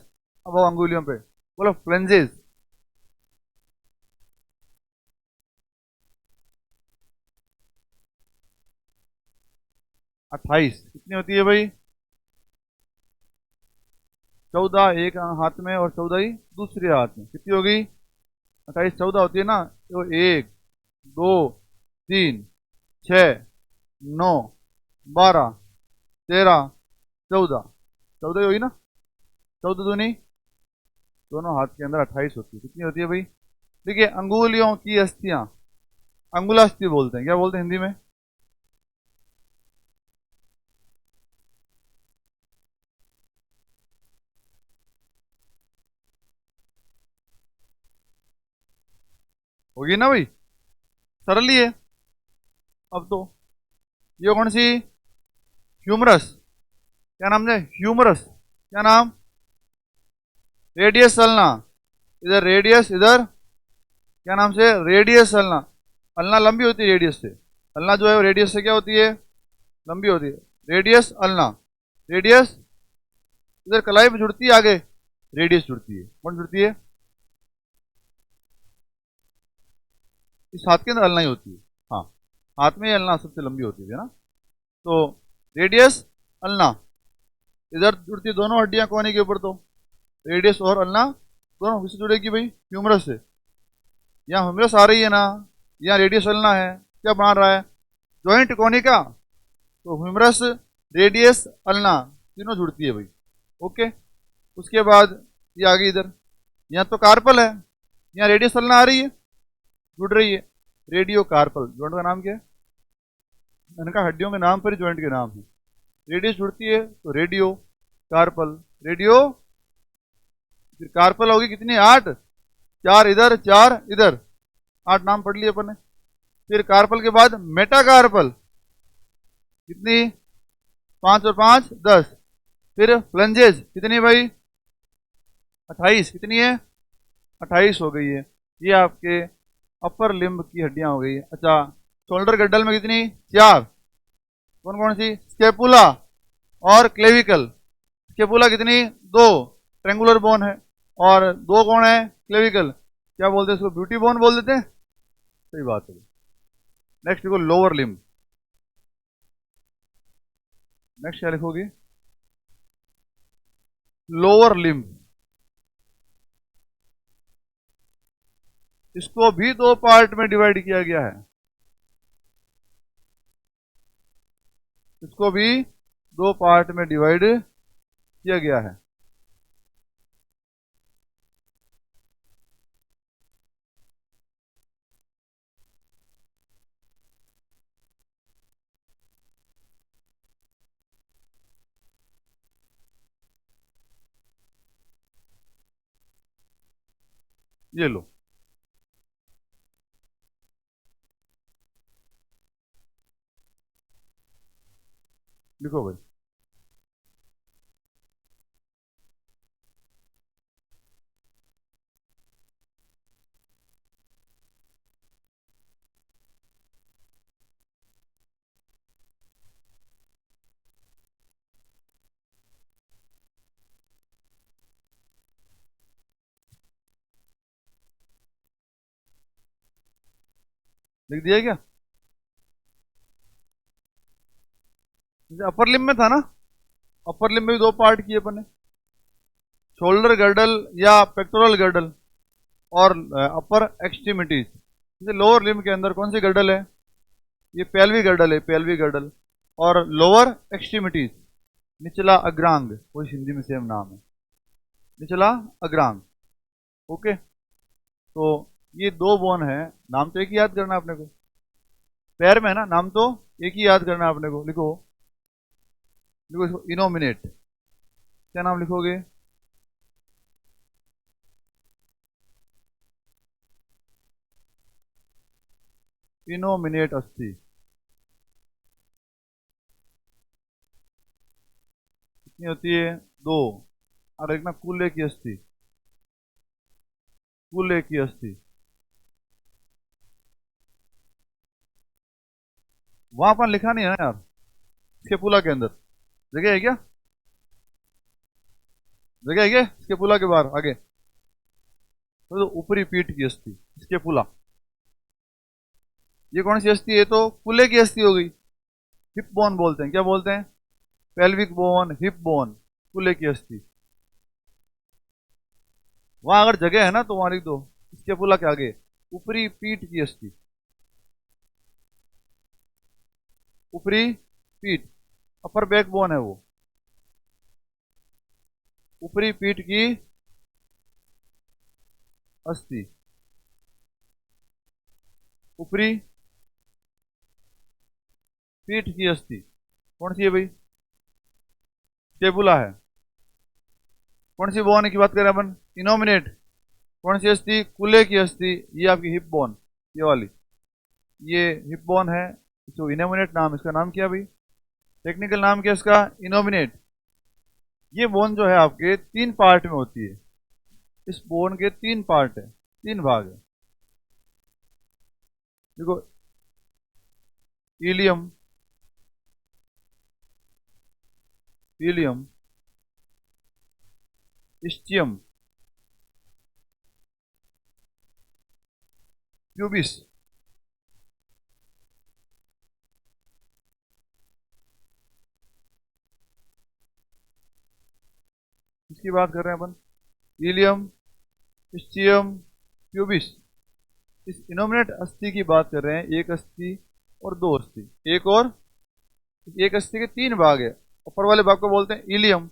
अब वो अंगुलियों पे बोलो फ्लेंजेस। 28 कितनी होती है भाई? 14 एक हाथ में और 14 ही दूसरे हाथ में, कितनी हो गई? 28 14 होती है ना, तो 1 2 3 6 9 12 13 14, 14 ही होगी ना? 14 दूनी, दोनों हाथ के अंदर 28 होती है। कितनी होती है भाई? देखिए अंगुलियों की अस्थियां, अंगुलास्थि बोलते हैं। क्या बोलते हैं हिंदी में? होगी ना भाई, सरल ही है। अब तो ये कौन सी, ह्यूमरस, क्या नाम है, ह्यूमरस, क्या नाम, रेडियस अल्ना, इधर रेडियस, इधर क्या नाम से, रेडियस अल्ना। अल्ना लंबी होती है रेडियस से, अल्ना जो है वो रेडियस से क्या होती है, लंबी होती है। रेडियस अल्ना, रेडियस इधर कलाई में जुड़ती है, आगे रेडियस जुड़ती है, कौन जुड़ती है, इस हाथ के अंदर अल्ना ही होती है। हाँ, हाथ में अल्ना सबसे लंबी होती है ना। तो रेडियस अल्ना इधर जुड़ती है, दोनों हड्डियां कोने के ऊपर, तो रेडियस और अल्ना दोनों किससे जुड़ेगी भाई, ह्यूमरस से। यहाँ ह्यूमरस आ रही है ना, यहाँ रेडियस अल्ना है, क्या बना रहा है, जॉइंट कोनिका। तो ह्यूमरस, रेडियस, अल्ना तीनों जुड़ती है भाई। ओके, उसके बाद ये आ गई इधर, यहाँ तो कार्पल है, यहाँ रेडियस अल्ना आ रही है, जुड़ रही है, रेडियो कार्पल। जॉइंट का नाम क्या है, मैंने कहा हड्डियों के नाम पर ही जॉइंट के नाम है। रेडियस जुड़ती है तो रेडियो कार्पल, रेडियो, फिर कार्पल होगी कितनी, 8, 4 इधर 4 इधर, 8 नाम पढ़ लिए अपन ने। फिर कार्पल के बाद मेटाकार्पल, कितनी, 5 और 5 10। फिर फ्लंजेस कितनी भाई, 28, कितनी है, 28 हो गई है। ये आपके अपर लिम्ब की हड्डियां हो गई। अच्छा, शोल्डर गड्डल में कितनी, 4, कौन कौन सी, स्केपुला और क्लेविकल। स्केपुला कितनी, 2, ट्रेंगुलर बोन है, और 2 कौन है, क्लेविकल। क्या बोलते हैं इसको, ब्यूटी बोन बोल देते हैं, सही बात है। नेक्स्ट देखो लोअर लिम्ब, नेक्स्ट क्या लिखोगे, लोअर लिम्ब। इसको भी 2 पार्ट में डिवाइड किया गया है, इसको भी 2 पार्ट में डिवाइड किया गया है। ये लो, लिखो भाई, लिख दिया क्या, जैसे अपर लिम्ब में था ना, अपर लिम्ब में भी 2 पार्ट किए अपन ने, शोल्डर गर्डल या पेक्टोरल गर्डल और अपर एक्सट्रीमिटीज। जैसे लोअर लिम्ब के अंदर कौन सी गर्डल है, ये पेल्वी गर्डल है, पेल्वी गर्डल। और लोअर एक्सट्रीमिटीज, निचला अग्रांग, वही हिंदी में सेम नाम है, निचला अग्रांग। ओके, तो ये 2 बोन है, नाम तो एक ही याद करना है अपने को, पैर में है ना, नाम तो एक ही याद करना है अपने को। लिखो, लिखो इसको, इनोमिनेट, क्या नाम लिखोगे, इनोमिनेट अस्थि। कितनी होती है, 2। और एक ना कूल्हे की अस्थि, कूल्हे की अस्थि, वहां पर लिखा नहीं है ना यार, स्केपुला के अंदर जगह है क्या, जगह है क्या स्केपुला के बाहर आगे, तो ऊपरी पीठ की अस्थि स्केपुला। ये कौन सी अस्थि है, तो कूल्हे की अस्थि हो गई, हिप बोन बोलते हैं, क्या बोलते हैं, पेल्विक बोन, हिप बोन, कूल्हे की अस्थि। वहां अगर जगह है ना तो वहां लिख दो, स्केपुला के आगे ऊपरी पीठ की अस्थि, ऊपरी पीठ, अपर बैक बोन है वो, ऊपरी पीठ की अस्थि, ऊपरी पीठ की अस्थि कौन सी है भाई, स्केपुला है। कौन सी बोन की बात करें अपन, इनोमिनेट, कौन सी अस्थि, कूल्हे की अस्थि, ये आपकी हिप बोन। ये वाली, ये हिप बोन है। जो इनोमिनेट नाम, इसका नाम क्या भाई, टेक्निकल नाम क्या इसका, इनोमिनेट। ये बोन जो है आपके 3 पार्ट में होती है। इस बोन के 3 पार्ट है, 3 भाग है। देखो, इलियम, इलियम, इस्चियम, प्यूबिस। इसकी बात कर रहे हैं अपन, इलियम, इस्चियम, प्यूबिस। इस इनोमिनेट अस्थि की बात कर रहे हैं, एक अस्थि और 2 अस्थि, एक अस्थि के 3 भाग है। ऊपर वाले भाग को बोलते हैं इलियम,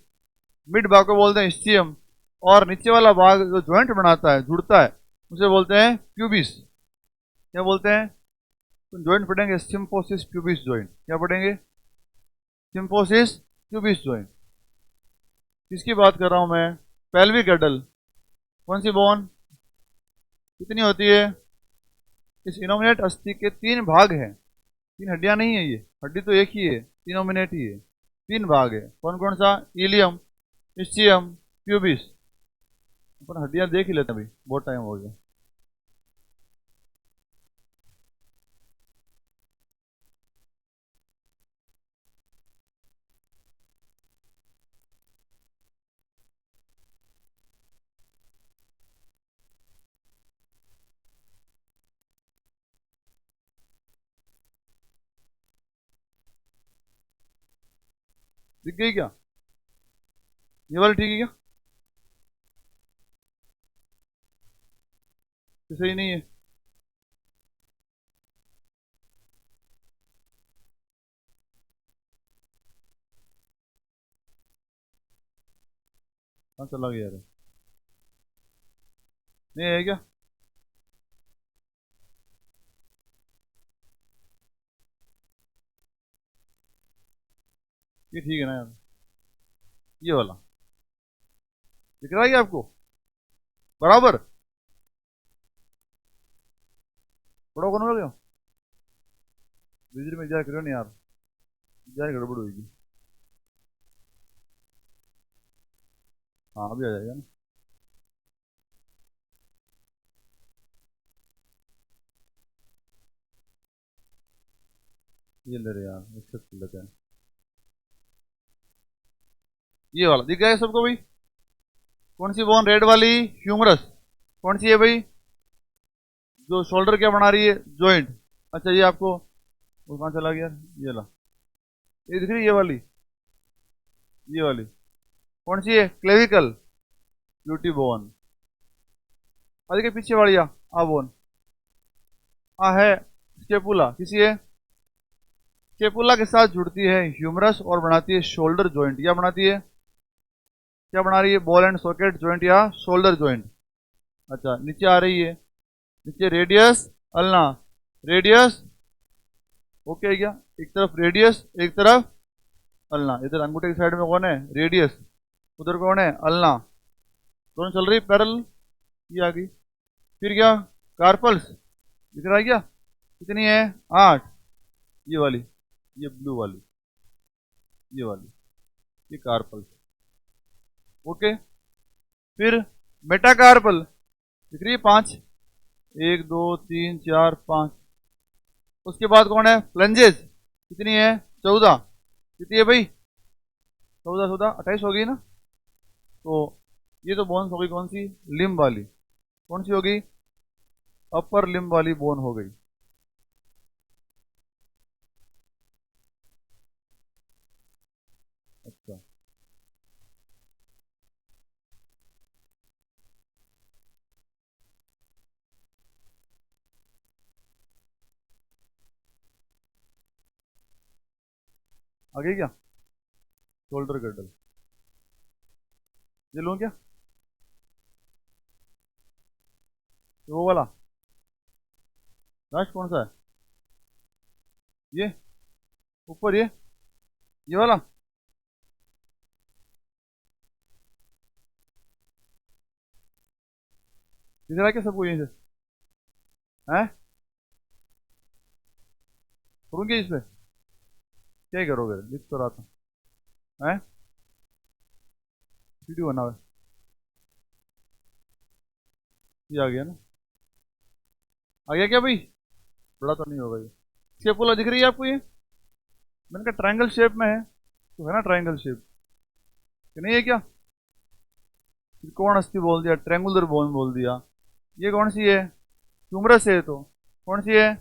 मिड भाग को बोलते हैं इस्चियम, और नीचे वाला भाग जो ज्वाइंट बनाता है, जुड़ता है, उसे बोलते हैं प्यूबिस। क्या बोलते हैं, तो ज्वाइंट पढ़ेंगे सिम्फोसिस प्यूबिस ज्वाइंट। क्या पढ़ेंगे, सिम्फोसिस प्यूबिस ज्वाइंट। किसकी बात कर रहा हूं मैं, पेल्विक गिrdle। कौन सी बोन, कितनी होती है, इस इनोमिनेट अस्थि के 3 भाग हैं। 3 हड्डियां नहीं है, ये हड्डी तो एक ही है, इनोमिनेट ही है। 3 भाग है, कौन कौन सा, इलियम, इस्चियम, प्यूबिस। अपन हड्डियां देख ही लेते हैं भाई, बहुत टाइम हो गया। दिख गई क्या, ये वाली ठीक है क्या, कि सही नहीं है। हाँ चला गया यार, नहीं है क्या, ये ठीक है ना यार, ये वाला दिख रहा है क्या आपको, बराबर, बड़ा कौन हो गया, बिजली में जा करो नहीं यार, जाए गड़बड़ होगी। हाँ अभी आ जाएगा ना, ये ले रहे यार, एक्सेप्ट कर लेते हैं। ये वाला दिख गया है सबको भाई, कौन सी बोन, रेड वाली, ह्यूमरस। कौन सी है भाई, जो शोल्डर क्या बना रही है, जॉइंट। अच्छा ये आपको, वो कहाँ चला गया, ये ला, ये दिख रही है, ये वाली कौन सी है, क्लेविकल, ब्यूटी बोन। और देखिए पीछे वाली आ बोन, है स्केपुला, किसी है, स्केपुला के साथ जुड़ती है ह्यूमरस और बनाती है शोल्डर जॉइंट। या बनाती है, क्या बना रही है, बॉल एंड सॉकेट जॉइंट या शोल्डर जॉइंट। अच्छा नीचे आ रही है, नीचे रेडियस, अल्ना, रेडियस, ओके है क्या, एक तरफ रेडियस, एक तरफ अल्ना। इधर अंगूठे की साइड में कौन है, रेडियस, उधर कौन है, अल्ना। दोनों चल रही पैरल, ये आ गई। फिर क्या, कार्पल्स दिख रहा है क्या, कितनी है, 8। ये वाली, ये ब्लू वाली, ये ये कार्पल्स, ओके। फिर मेटाकार्पल दिख रही है 5, 1 2 3 4 5। उसके बाद कौन है, फ्लंजेस, कितनी है, 14। कितनी है भाई, 14 14 28 हो गई ना। तो ये तो बोन्स हो गई, कौन सी, लिम्ब वाली, कौन सी होगी, अपर लिम्ब वाली बोन हो गई। अच्छा आ गई क्या, शोल्डर गर्डल, ये लो क्या, वो वाला लास्ट कौन सा है, ये ऊपर, ये वाला। दिख रहा है क्या सबको यहीं से, है करूँगी इस पे, क्या ही करोगे, लिख तो रहा था है, वीडियो बना हुआ है। ये आ गया ना, आ गया क्या भाई, बड़ा तो नहीं होगा ये, शेप दिख रही है आपको ये, मैंने कहा ट्रायंगल शेप में है तो है ना, ट्रायंगल शेप कि नहीं है क्या, त्रिकोण अस्थि बोल दिया, ट्रायंगुलर बोन बोल दिया। ये कौन सी है, ह्यूमरस है, तो कौन सी है,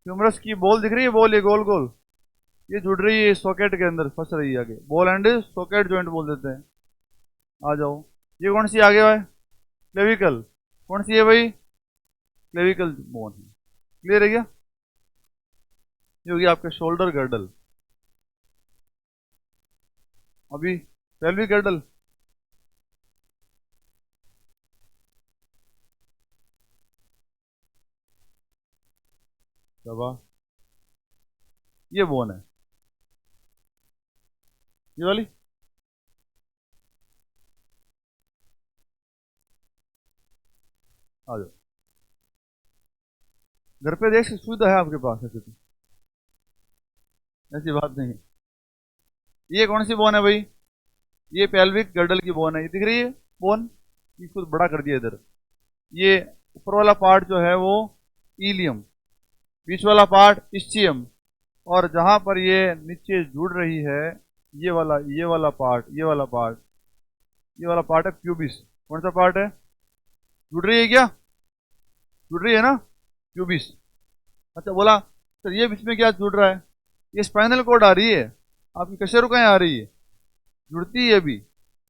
ह्यूमरस की बॉल दिख रही है, बॉल ये गोल गोल, ये जुड़ रही है सॉकेट के अंदर, फंस रही है आगे, बॉल एंड सॉकेट जॉइंट बोल देते हैं। आ जाओ, ये कौन सी आगे है, क्लेविकल, कौन सी है भाई, क्लेविकल बोन है, क्लियर है क्या, ये होगी आपके शोल्डर गर्डल, अभी पेल्विक गर्डल, दबा, ये बोन है, ये वाली, आ जाओ, घर पे देख सुविधा है आपके पास, ऐसे तो ऐसी बात नहीं है। ये कौन सी बोन है भाई, ये पेल्विक गर्डल की बोन है, ये दिख रही है बोन, ये कुछ बड़ा कर दिया इधर, ये ऊपर वाला पार्ट जो है वो इलियम, बीच वाला पार्ट इस्चियम, और जहां पर ये नीचे जुड़ रही है, ये वाला पार्ट, ये वाला पार्ट है प्यूबिस, कौन सा पार्ट है, जुड़ रही है क्या, जुड़ रही है ना, प्यूबिस। अच्छा बोला सर ये बीच में क्या जुड़ रहा है, ये स्पाइनल कोड आ रही है, आपकी कशेरुकाएं आ रही है, जुड़ती है अभी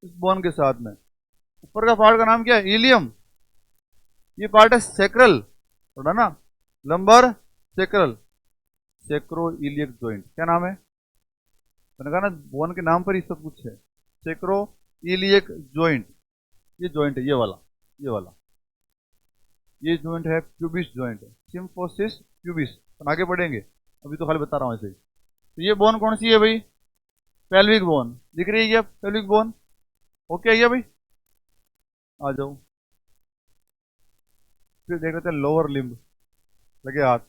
इस बोन के साथ में। ऊपर का पार्ट का नाम क्या है, इलियम, ये पार्ट है सेक्रल, थोड़ा ना, लंबर सेक्रल, सेक्रो इलियक जॉइंट, क्या नाम है, मैंने कहा ना बोन के नाम पर ही सब कुछ है, सेक्रो इलियक जॉइंट, ये जॉइंट है, ये वाला ये जॉइंट है प्यूबिस जॉइंट, सिम्फोसिस प्यूबिस, तो आगे बढ़ेंगे, अभी तो खाली बता रहा हूँ ऐसे ही। तो ये बोन कौन सी है भाई, पेल्विक बोन, दिख रही है क्या पेल्विक बोन, ओके है भाई, आ जाओ, फिर देख लेते हैं लोअर लिम्ब, लगे हाथ,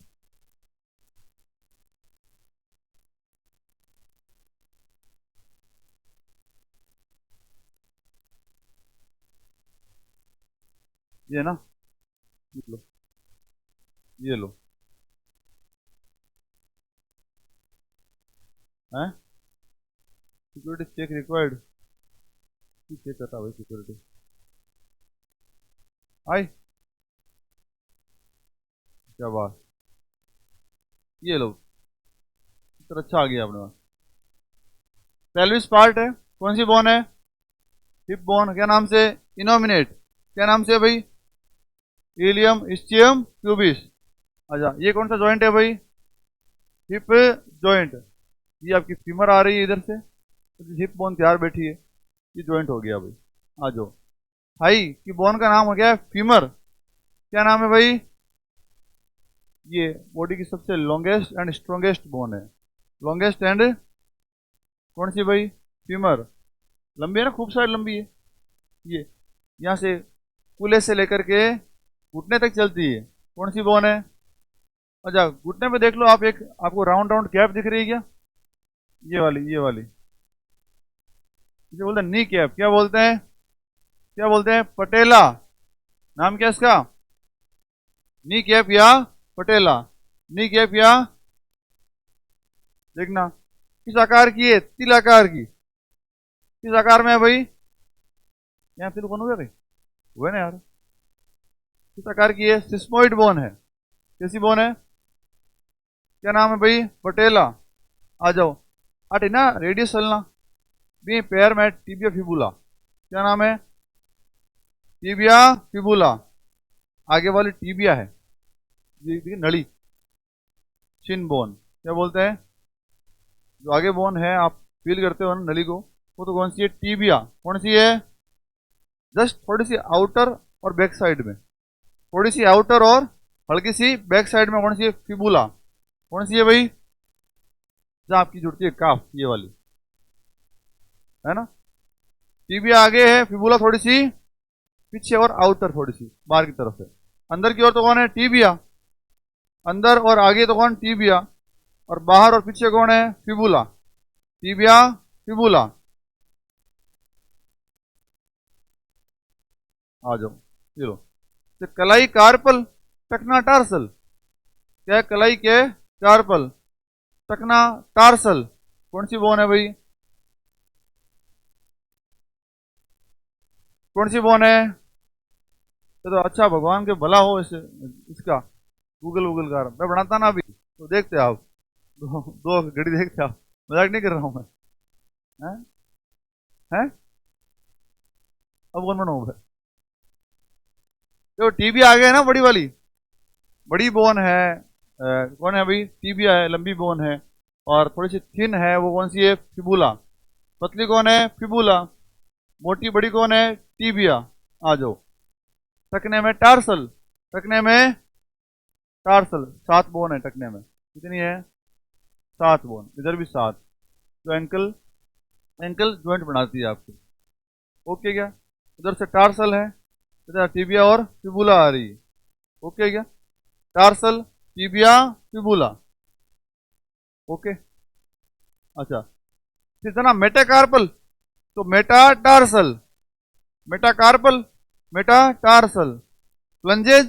ये ना, ये लो, ये लो, हैं, सिक्योरिटी चेक रिक्वायर्ड, चेक करता भाई सिक्योरिटी, आई क्या बात, ये लो, इतना अच्छा आ गया अपने पास, पेल्विस पार्ट है, कौन सी बोन है, हिप बोन, क्या नाम से, इनोमिनेट, क्या नाम से भाई, इलियम इस्चियम प्यूबिस। अच्छा ये कौन सा जॉइंट है भाई, हिप जॉइंट, ये आपकी फीमर आ रही है इधर से, तो हिप बोन तैयार बैठी है, ये जॉइंट हो गया भाई। आ जाओ, थाई की बोन का नाम हो गया फीमर, क्या नाम है भाई, ये बॉडी की सबसे लॉन्गेस्ट एंड स्ट्रॉन्गेस्ट बोन है, लॉन्गेस्ट एंड कौन सी भाई, फीमर, लंबी है ना, खूब सारी लंबी है, ये यहाँ से कूल्हे से लेकर के घुटने तक चलती है, कौन सी बोन है। अच्छा घुटने पे देख लो आप, एक आपको राउंड राउंड कैप दिख रही है क्या, ये वाली इसे बोलते हैं नी कैप, क्या बोलते हैं, क्या बोलते हैं, पटेला, नाम क्या इसका, नी कैप या पटेला, नी कैप या, देखना किस आकार की है, तिल आकार की, किस आकार में है भाई, यहाँ तिल कौन हो गया भाई, वो है ना यार, किस आकार की है, सिस्मोइड बोन है, कैसी बोन है, क्या नाम है भाई, पटेला। आ जाओ, अटे ना रेडियस चलना, भी पैर में टीबिया फिबुला, क्या नाम है, टीबिया फिबुला, आगे वाली टीबिया है, ये नली, चिन बोन, क्या बोलते हैं, जो आगे बोन है आप फील करते हो ना नली को, वो तो कौन सी है, टीबिया, कौन सी है, जस्ट थोड़ी सी आउटर और बैक साइड में, थोड़ी सी आउटर और हल्की सी बैक साइड में, कौन सी है, फिबुला, कौन सी है भाई, जहां आपकी जुड़ती है काफ, ये वाली है ना, टीबिया आगे है, फिबुला थोड़ी सी पीछे और आउटर थोड़ी सी बाहर की तरफ है, अंदर की ओर तो कौन है, टीबिया, अंदर और आगे तो कौन, टीबिया, और बाहर और पीछे कौन है? Fibula, tibia, fibula. आ जाओ, ये लो। तो कलाई कार्पल, टकना टार्सल। क्या है? कलाई के कार्पल, टकना टार्सल। कौन सी बोन है भाई? कौन सी बोन है? तो अच्छा, भगवान के भला हो इसे, इसका गूगल वूगल कर, मैं बनाता ना अभी तो देखते आप। दो घड़ी देखते आप, मजाक नहीं कर रहा हूं मैं। हैं? हैं? अब कौन बनाऊंगा? तो टीबी आ गया ना, बड़ी वाली, बड़ी बोन है। कौन है भाई? टीबिया है, लंबी बोन है। और थोड़ी सी थिन है, वो कौन सी है? फिबुला। पतली कौन है? फिबुला। मोटी बड़ी कौन है? टीबिया। आ जाओ। टकने में टार्सल, टकने में टार्सल। 7 बोन है टकने में। कितनी है? 7 बोन। इधर भी 7। जो एंकल, एंकल ज्वाइंट बनाती है आपको। ओके क्या? उधर से टार्सल है, इधर टीबिया और फिबुला आ रही है। ओके क्या? Tarsal, tibia, fibula. ओके। अच्छा, फिर था ना मेटाकार्पल, तो मेटाटार्सल, मेटाकार्पल, मेटाटार्सल। प्लंजेज,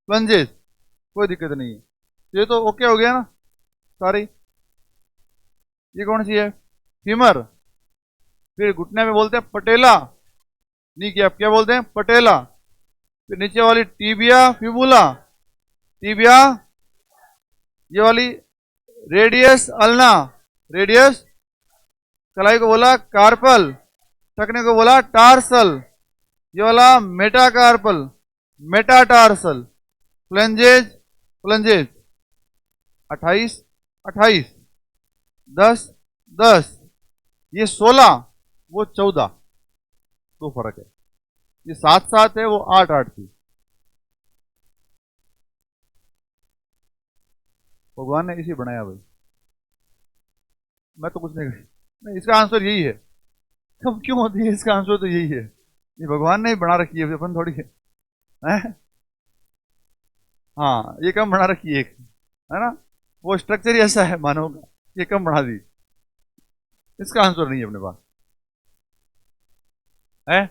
प्लंजेज। कोई दिक्कत नहीं है। ये तो ओके हो गया ना सारी। ये कौन सी है? फीमर। फिर घुटने में बोलते हैं पटेला, नी की आप क्या बोलते हैं? पटेला। फिर नीचे वाली टीबिया, फिबुला, टीबिया। ये वाली रेडियस अल्ना, रेडियस। कलाई को बोला कार्पल, टकने को बोला टार्सल। ये वाला मेटाकार्पल, मेटाटार्सल। Phalanges, phalanges. 28, 28, 10, 10। ये 16, वो 14। दो फर्क है। ये 7 7 है, वो 8 8 थी। भगवान ने इसी बनाया भाई, मैं तो कुछ नहीं कही। नहीं, इसका आंसर यही है। कब क्यों होती है? इसका आंसर तो यही है। ये भगवान ने ही बना रखी है, अपन थोड़ी है। हाँ, ये कम बना रखी है एक, है ना? वो स्ट्रक्चर ही ऐसा है मानव का, ये कम बना दी। इसका आंसर नहीं है अपने पास, है।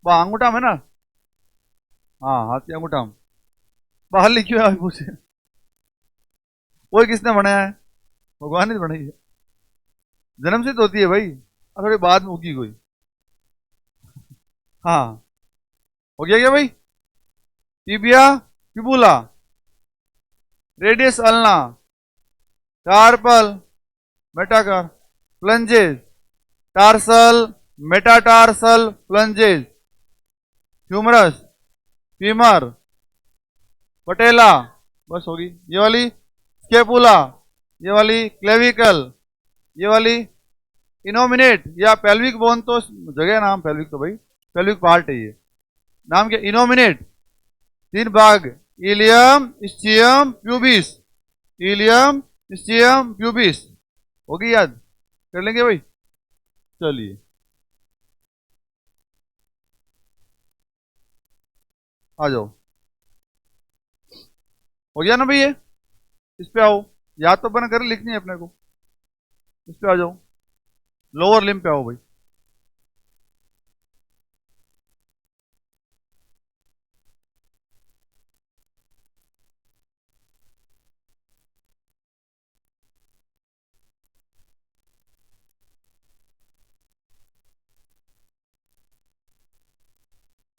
वो अंगूठा में ना। हाँ, हाथी अंगूठा में। बाहर लिखी हुई है, पूछे वो किसने बनाया है? भगवान ने बनाई है। जन्म से तो होती है भाई, और थोड़ी बाद में उगी कोई। हाँ, हो गया क्या भाई? Tibia, fibula, radius ulna, carpal, metacarpal, phalanges, tarsal, metatarsal, phalanges, humerus, femur, patella. बस होगी ये वाली। स्केपुला, ये वाली क्लेविकल, ये वाली इनोमिनेट या पेल्विक बोन, तो जगह नाम पेल्विक, तो भाई पेल्विक पार्ट है ये। नाम क्या? इनोमिनेट। 3 भाग, ilium, ischium, pubis. Ilium, ischium, pubis. होगी याद? कर लेंगे भाई। चलिए, आ जाओ। हो गया ना भाई ये? इस पे आओ। याद तो बना कर लिखनी है अपने को। इस पे आ जाओ। लोअर लिम्ब पे आओ भाई।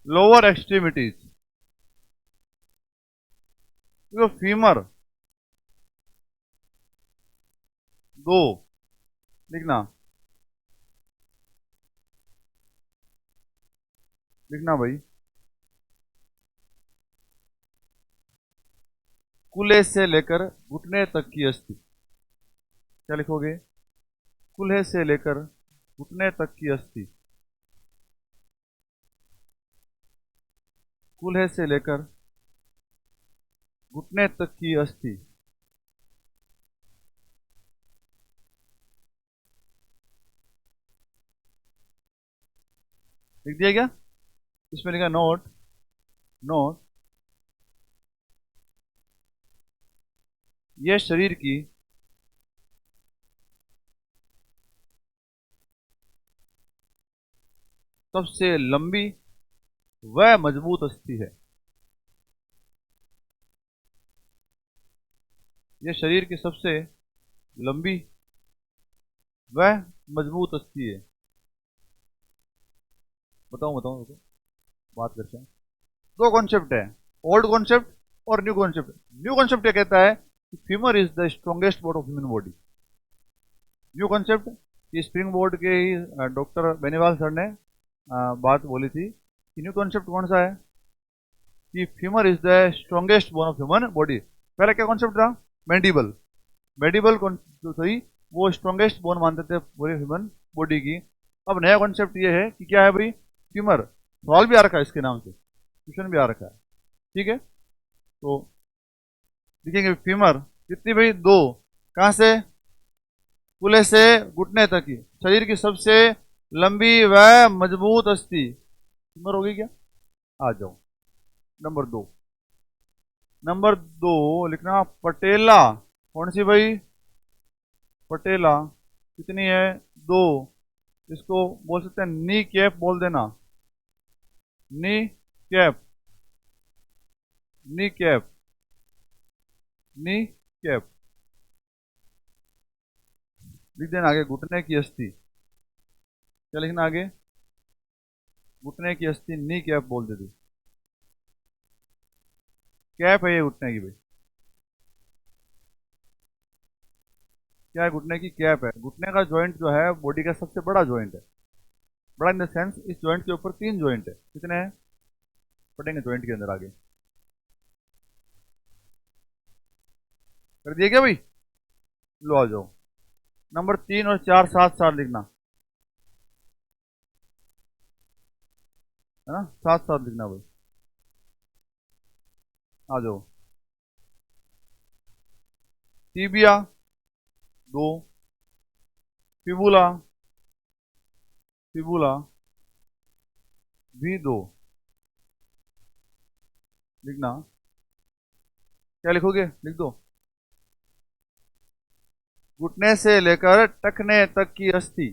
लोअर एक्सट्रीमिटीज, देखो फीमर 2 लिखना, लिखना भाई। कूल्हे से लेकर घुटने तक की अस्थि। क्या लिखोगे? कूल्हे से लेकर घुटने तक की अस्थि। कूल्हे से लेकर घुटने तक की अस्थि। लिख दिया क्या? इसमें लिखा नोट, नोट। यह शरीर की सबसे लंबी व मजबूत अस्थि है। यह शरीर की सबसे लंबी व मजबूत अस्थि है। बताओ बताओ बताओ, बात करते हैं। दो कॉन्सेप्ट है, ओल्ड कॉन्सेप्ट और न्यू कॉन्सेप्ट। न्यू कॉन्सेप्ट क्या कहता है कि femur is the strongest bone of human body. New concept, ये स्प्रिंग बोर्ड के ही डॉक्टर बेनीवाल सर ने बात बोली थी कि न्यू कॉन्सेप्ट कौन सा है कि femur is the strongest bone of human body. पहले क्या कॉन्सेप्ट था? मैंडिबल। मैंडिबल जो थी वो स्ट्रॉन्गेस्ट बोन मानते थे पूरे ह्यूमन बॉडी की। अब नया कॉन्सेप्ट ये है कि क्या है भाई, फीमर। सवाल भी आ रखा है इसके नाम से, क्वेश्चन भी आ रखा है। ठीक है, तो लिखेंगे फीमर कितनी भाई? दो। कहां से? कूल्हे से घुटने तक की शरीर की सबसे लंबी व मजबूत अस्थि फीमर होगी क्या? आ जाओ नंबर दो। नंबर दो लिखना पटेला। कौन सी भाई? पटेला। कितनी है? दो। इसको बोल सकते हैं नी कैप, बोल देना knee cap. Knee cap, knee cap लिख देना आगे। घुटने की अस्थि क्या लिखना आगे? घुटने की अस्थि नी कैप बोल देती। कैप है ये घुटने की भाई। क्या है? घुटने की कैप है। घुटने का जॉइंट जो है बॉडी का सबसे बड़ा जॉइंट है। बड़ा इन द सेंस इस जॉइंट के ऊपर तीन जॉइंट है। कितने हैं? पढ़ेंगे जॉइंट के अंदर आगे। कर दिए क्या भाई? लो आ जाओ। नंबर तीन और चार साथ साथ लिखना है ना, साथ साथ लिखना भाई। आ जाओ। टीबिया दो। फिबुला, फिबुला भी दो लिखना। क्या लिखोगे? लिख दो। घुटने से लेकर टखने तक की अस्थि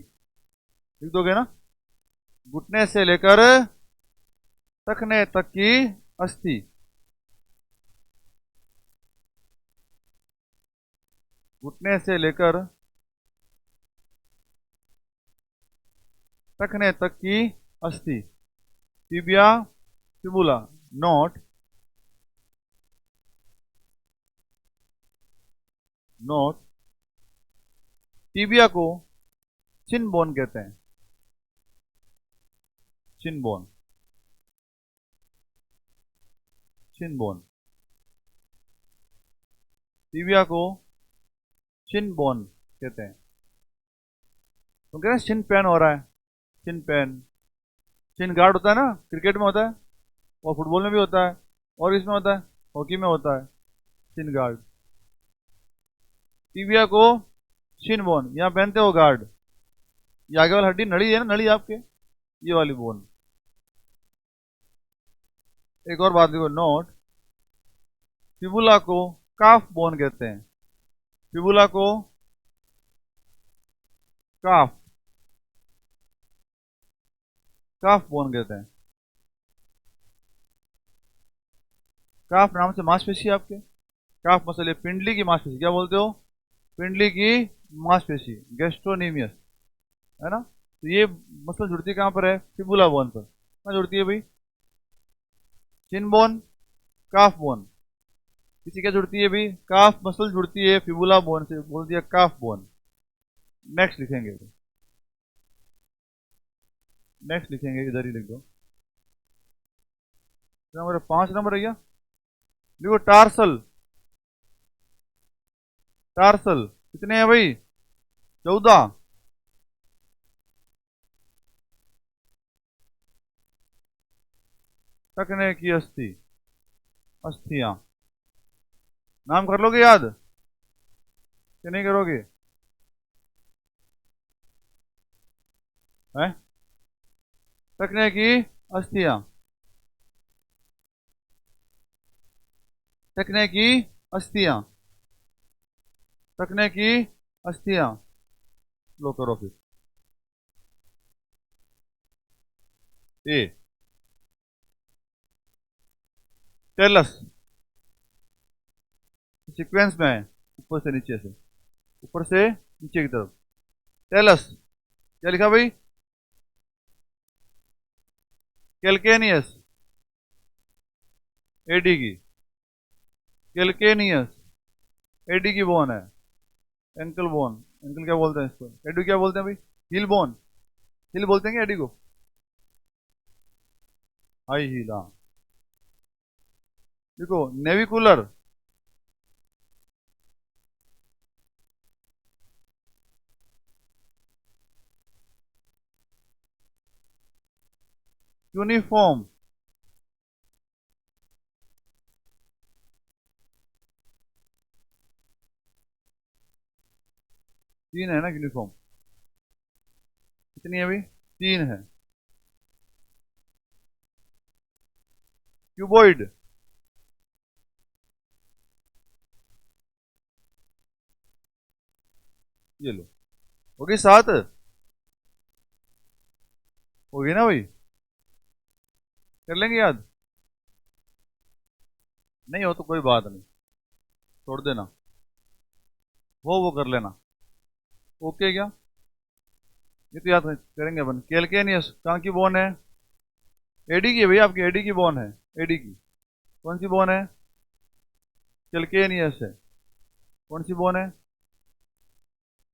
लिख दोगे ना? घुटने से लेकर टखने तक की अस्थि। घुटने से लेकर टखने तक की अस्थि। Tibia fibula note. Note. Tibia को चिन बोन कहते हैं। चिन बोन, चिन बोन। टिबिया को चिन बोन कहते हैं। तो कहते हैं चिन पेन हो रहा है। चिन पेन, चिन गार्ड होता है ना, क्रिकेट में होता है और फुटबॉल में भी होता है और इसमें होता है, हॉकी में होता है चिन गार्ड। टिबिया को चिन बोन, यहाँ पहनते हो गार्ड। ये आगे वाली हड्डी नड़ी है ना, नड़ी आपके, ये वाली बोन। एक और बात देखो, नोट। फिबुला को काफ बोन कहते हैं। फिबुला को काफ, काफ बोन कहते हैं। काफ नाम से मांसपेशी है आपके। काफ मसल, पिंडली की मांसपेशी, क्या बोलते हो? पिंडली की मांसपेशी, गैस्ट्रोनीमियस, है ना। तो ये मसल जुड़ती कहां पर है? फिबुला बोन पर। कहां जुड़ती है भाई? चिन बोन, काफ बोन। किसी क्या जुड़ती है भाई? काफ मसल जुड़ती है फिबुला बोन से, बोल दिया काफ बोन। नेक्स्ट लिखेंगे, नेक्स्ट लिखेंगे, इधर ही लिख दो। नंबर 5 नंबर है क्या? देखो टार्सल। टार्सल कितने हैं भाई? 14। टखने की अस्थि, अस्थियां। नाम कर लोगे याद कि नहीं करोगे? है टखने की अस्थियां, टखने की अस्थियां। थकने की अस्थियां। लो करो फिर। ए, टेलस सीक्वेंस में है, ऊपर से नीचे से, ऊपर से नीचे की तरफ। टेलस क्या लिखा भाई? कैलकेनियस, एडी की। कैलकेनियस एडी की बोन है। एंकल बोन, एंकल क्या बोलते हैं इसको? एडी क्या बोलते हैं भाई? हिल बोन, हिल बोलते हैं क्या एडी को? हाई हील, हाँ। देखो नेविकुलर, यूनिफॉर्म, तीन है ना यूनिफॉर्म? कितनी है भाई? तीन है। क्यूबॉइड, ये लो, हो गई सात। हो गई ना भाई? कर लेंगे याद? नहीं हो तो कोई बात नहीं, छोड़ देना, वो कर लेना। ओके क्या? ये तो याद करेंगे अपन। कैलकेनियस कहाँ की बोन है? एडी की है भाई, आपकी एडी की बोन है। एडी की कौन सी बोन है? कैलकेनियस है। कौन सी बोन है?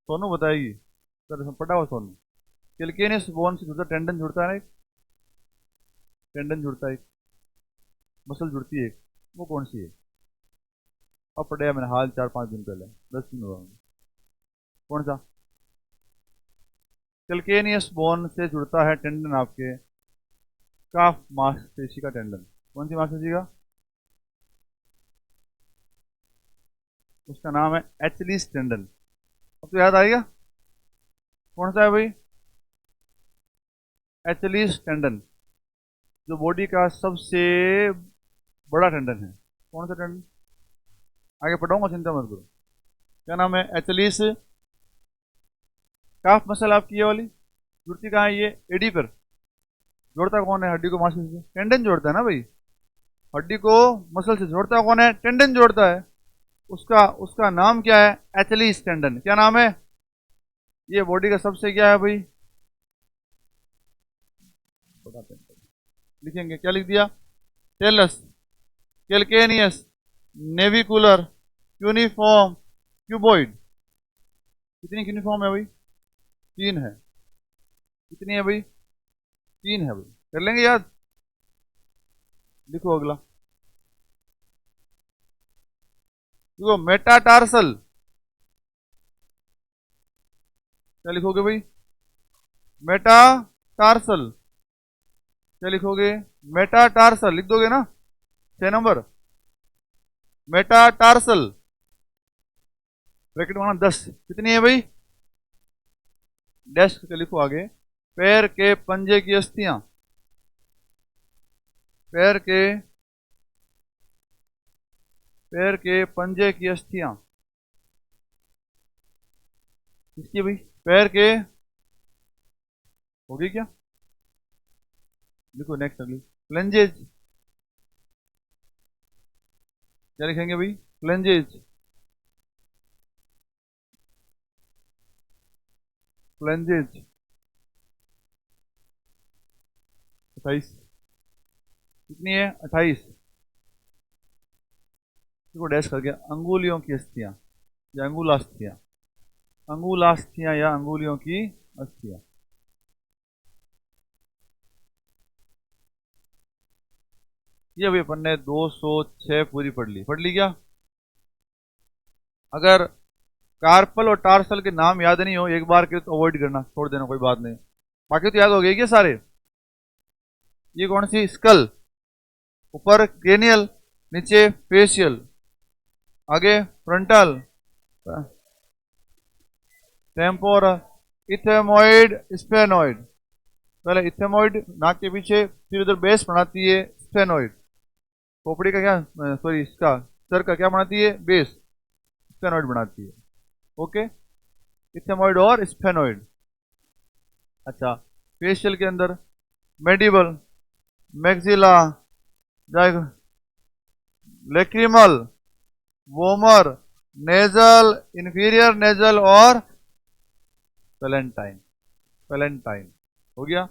सोनू बताएगी, सर पटा हुआ सोनू। कैलकेनियस बोन से जुड़ता टेंडन जुड़ता है ना एक, टेंडन जुड़ता है एक, मसल जुड़ती है एक, वो कौन सी है? अब पढ़ाया मैंने हाल 4-5 दिन पहले, 10 दिन हुआ। कौन सा? कैलकेनियस बोन से जुड़ता है टेंडन आपके काफ मांसपेशी का टेंडन। कौन सी मांसपेशी का? उसका नाम है एचलीस टेंडन। अब तो याद आएगा कौन सा है भाई? एचलीस टेंडन, जो बॉडी का सबसे बड़ा टेंडन है। कौन सा टेंडन? आगे पढ़ाऊंगा, चिंता मत करो। क्या नाम है? एचलीस। काफ मसल आपकी ये वाली जुड़ती कहाँ है? ये एडी पर। जोड़ता कौन है हड्डी को मांसपेशी से? टेंडन जोड़ता है ना भाई। हड्डी को मसल से जोड़ता कौन है? टेंडन जोड़ता है। उसका उसका नाम क्या है? Achilles tendon. क्या नाम है? ये बॉडी का सबसे क्या है भाई? बड़ा टेंडन। लिखेंगे, क्या लिख दिया? Talus, calcaneus, navicular, cuneiform, cuboid. कितनी यूनिफॉर्म है भाई? तीन है। कितनी है भाई? तीन है भाई। कर लेंगे याद? लिखो अगला। देखो मेटाटार्सल, क्या लिखोगे भाई? मेटाटार्सल, क्या लिखोगे? मेटाटार्सल लिख दोगे ना? 6 नंबर। मेटाटार्सल, ब्रैकेट माना 10। कितनी है भाई? डैश के लिखो आगे। पैर के पंजे की अस्थियां, पैर के पैर के पंजे की अस्थियां किसकी भाई? पैर के। होगी क्या? लिखो नेक्स्ट अगली। फ्लेंजेज, क्या लिखेंगे भाई? Phalanges, phalanges 28। कितनी है? 28। देखो डैश करके। अंगुलियों की अस्थियां या अंगुलास्थियां, अंगुलास्थियां या अंगुलियों की अस्थियां। ये अभी अपन ने 206 पूरी पढ़ ली क्या? अगर कार्पल और टार्सल के नाम याद नहीं हो एक बार के तो अवॉइड करना, छोड़ देना, कोई बात नहीं। बाकी तो याद हो गए क्या सारे? ये कौन सी? स्कल, ऊपर क्रेनियल, नीचे फेशियल, आगे फ्रंटल, टेम्पोरल, इथेमोइड, स्पेनोइड। पहले इथेमोइड नाक के पीछे, फिर उधर बेस बनाती है स्पेनोइड। खोपड़ी का क्या, सॉरी इसका सर का क्या बनाती है? बेस, स्पेनोइड बनाती है। ओके, इथेमॉइड और स्फेनोइड। अच्छा, फेशियल के अंदर medieval, maxilla, lacrimal, vomer, nasal, inferior nasal और पेलेंटाइन। पेलेंटाइन हो गया।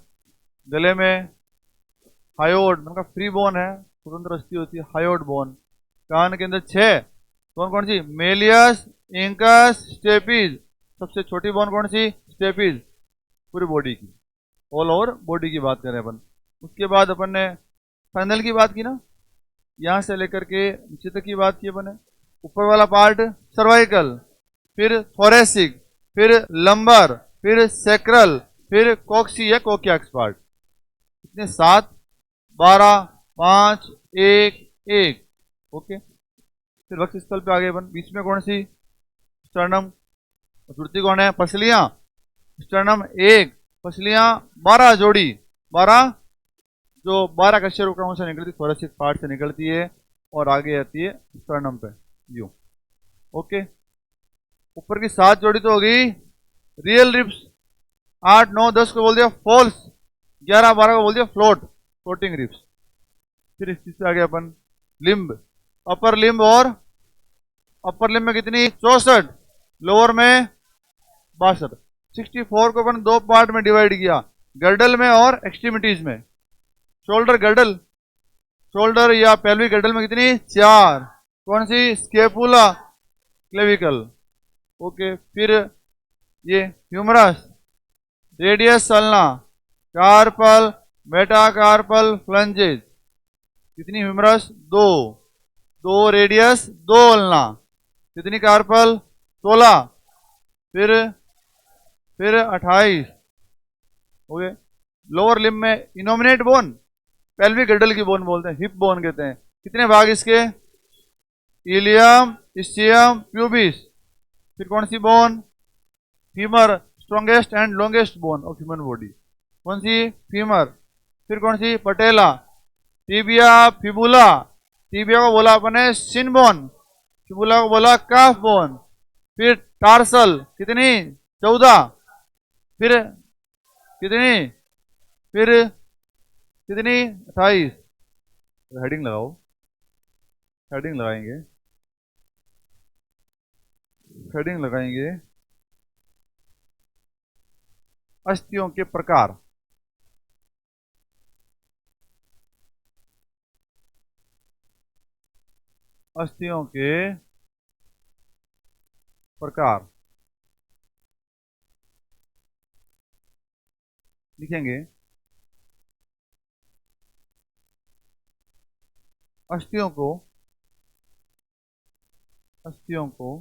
गले में हायोड, मतलब फ्री बोन है, स्वतंत्र अस्थि होती है, हायोड बोन। कान के अंदर 6, कौन कौन सी? Méliès, incus, steppes. सबसे छोटी बोन कौन सी? स्टेपीज। पूरी बॉडी की, ऑल ओवर बॉडी की बात करें अपन। उसके बाद अपन ने फाइनल की बात की ना, यहां से लेकर के नीचे तक की बात की अपन ने। ऊपर वाला पार्ट सर्वाइकल, फिर थोरेसिक, फिर लंबर, फिर सेक्रल, फिर कॉक्सी या कोकियाक्स पार्ट। कितने? 7, 12, 5, 1, 1। ओके, फिर वक्ष स्थल पे आ गए अपन। बीच में कौन सी? स्टर्नम। जुड़ती कौन है? पसलियां। स्टर्नम 1, पसलियां 12 जोड़ी, 12 जो 12 कशेरुकों से निकलती, थोरेसिक पार्ट से निकलती है और आगे आती है स्टर्नम पे, यूं। ओके, ऊपर की 7 जोड़ी तो हो गई रियल रिब्स। 8, 9, 10 को बोल दिया फॉल्स, 11, 12 को बोल दिया फ्लोट, फ्लोटिंग रिब्स। फिर इस चीज से आगे अपन लिम्ब, अपर लिम्ब और अपर लिम्ब में कितनी? 64, लोअर में 62। 64 को अपन 2 पार्ट में डिवाइड किया, गर्डल में और एक्सट्रीमिटीज में। शोल्डर गर्डल, शोल्डर या पेल्विक गर्डल में कितनी? 4। कौन सी? Scapula, clavicle. ओके, फिर ये humerus, radius ulna, carpal, metacarpal phalanges. कितनी ह्यूमरस? 2, 2 radius, 2 ulna. कितनी कार्पल? 16। फिर 28। ओके, लोअर लिम्ब में इनोमिनेट बोन, पेल्विक गर्डल की बोन बोलते हैं, हिप बोन कहते हैं। कितने भाग इसके? Ilium, ischium, pubis. फिर कौन सी bone? Femur, strongest and longest bone of human body. कौन सी? फीमर। फिर कौन सी? Patella, tibia, fibula. टीबिया को बोला अपन ने सिन बोन, फिबुला को बोला काफ बोन। फिर टार्सल, कितनी? 14। फिर कितनी? फिर कितनी? 28। हेडिंग लगाओ, हेडिंग लगाएंगे, हेडिंग लगाएंगे। अस्थियों के प्रकार। अस्थियों के प्रकार लिखेंगे। अस्थियों को, अस्थियों को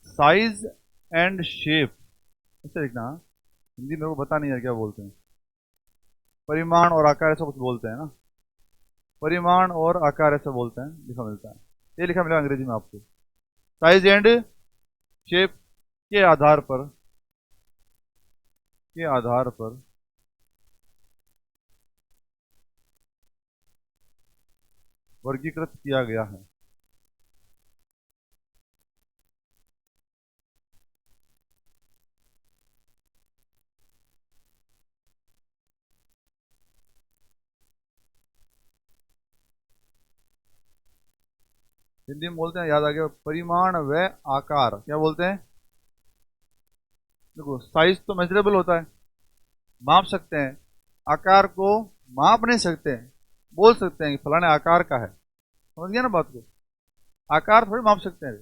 साइज एंड शेप, ऐसे लिखना। हिंदी मेरे को पता नहीं है क्या बोलते हैं, परिमाण और आकार ऐसा कुछ बोलते हैं ना, परिमाण और आकार ऐसा बोलते हैं, लिखा मिलता है। ये लिखा मिलेगा अंग्रेजी में आपको। साइज एंड शेप के आधार पर, के आधार पर वर्गीकृत किया गया है। हिंदी में बोलते हैं, याद आ गया, परिमाण व आकार। क्या बोलते हैं? देखो, साइज तो मेजरेबल होता है, माप सकते हैं। आकार को माप नहीं सकते, बोल सकते हैं कि फलाने आकार का है। समझ गया ना बात को? आकार थोड़ी माप सकते हैं।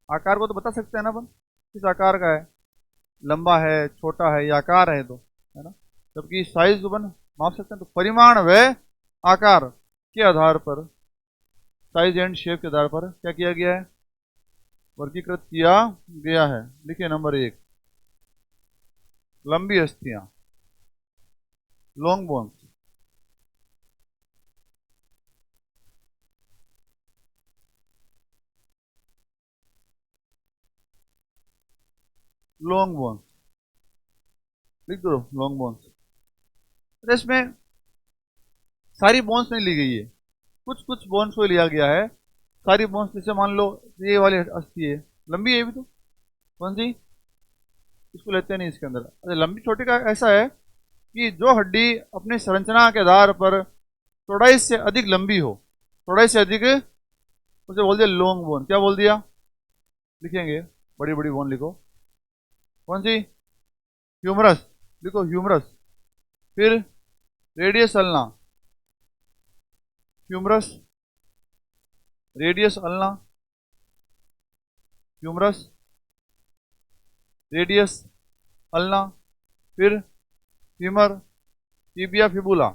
आकार को तो बता सकते हैं ना अपन, किस आकार का है, लंबा है, छोटा है, या आकार है तो, है ना। जबकि साइज को अपन माप सकते हैं। तो परिमाण व आकार के आधार पर, साइज एंड शेप के आधार पर क्या किया गया है? वर्गीकृत किया गया है। लिखिए नंबर 1, लंबी अस्थियां, लॉन्ग बोन्स। लॉन्ग बोन्स लिख दो, लॉन्ग बोन्स। इसमें सारी बोन्स नहीं ली गई है, कुछ कुछ बोन्स को लिया गया है। सारी बोन्स जैसे मान लो ये वाली अस्थि है, लंबी है ये भी, तो कौन सी, इसको लेते नहीं इसके अंदर। अच्छा, लंबी छोटी का ऐसा है कि जो हड्डी अपनी संरचना के आधार पर चौड़ाई से अधिक लंबी हो, चौड़ाई से अधिक, उसे बोल दिया लॉन्ग बोन। क्या बोल दिया, लिखेंगे बड़ी बड़ी बोन लिखो, कौन सी, ह्यूमरस, लिखो ह्यूमरस। फिर radius ulna, humerus, radius ulna, humerus, radius ulna. फिर femur, tibia fibula,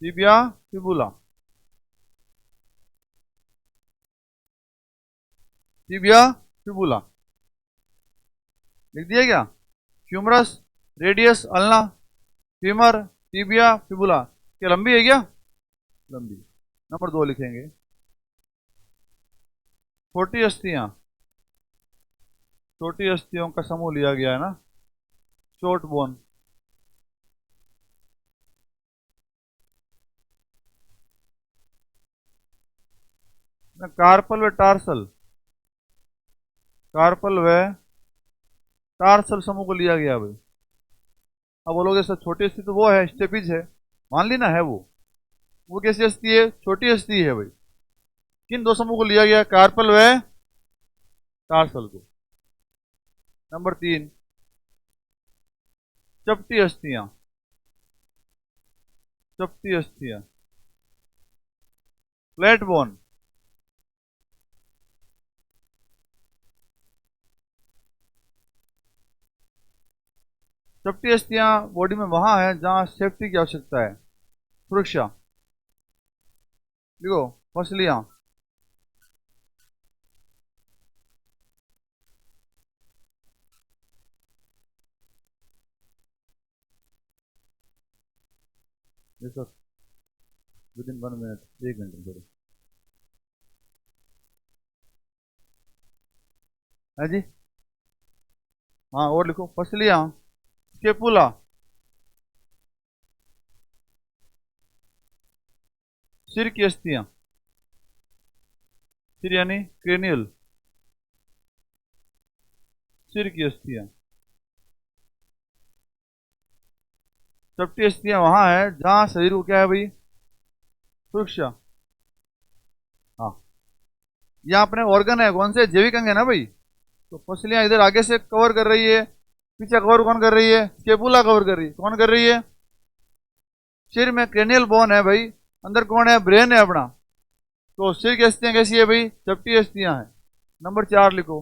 tibia fibula, tibia fibula, लिख दिया क्या, humerus, radius ulna, femur, tibia fibula. क्या लंबी है क्या, लंबी। नंबर 2 लिखेंगे, छोटी अस्थियां, छोटी अस्थियों का समूह लिया गया है ना, शॉर्ट बोन। कार्पल व टार्सल, कार्पल व टार्सल समूह को लिया गया भाई। अब बोलोगे सर छोटी अस्थि तो वो है, स्टेपिज है, मान ली ना है वो कैसी अस्थि है, छोटी अस्थि है भाई। किन दो समूह को लिया गया, कार्पल व टार्सल को। नंबर 3, चपटी अस्थियां, चपटी अस्थियां, फ्लैट बोन। चपटी अस्थियां बॉडी में वहां है जहां सेफ्टी की आवश्यकता है, सुरक्षा। देखो फसलियां, ये सर विद इन 1 मिनट, 1 घंटे सर, है जी। हाँ और लिखो, फसलियां, स्केपुला, सिर की अस्थियां, सिर यानी क्रेनियल, सिर की अस्थियां। चपटी अस्थियां वहां है जहां शरीर को क्या है भाई, सुरक्षा। हाँ, यहाँ अपने ऑर्गन है, कौन से, जैविक अंग है ना भाई। तो फसलियां इधर आगे से कवर कर रही है, पीछे कवर कौन कर रही है, स्केपुला कवर कर रही है, कौन कर रही है, सिर में क्रेनियल बोन है भाई, अंदर कौन है, ब्रेन है अपना। तो सिर की अस्थियां कैसी है भाई, चपटी अस्थियां है। नंबर 4 लिखो।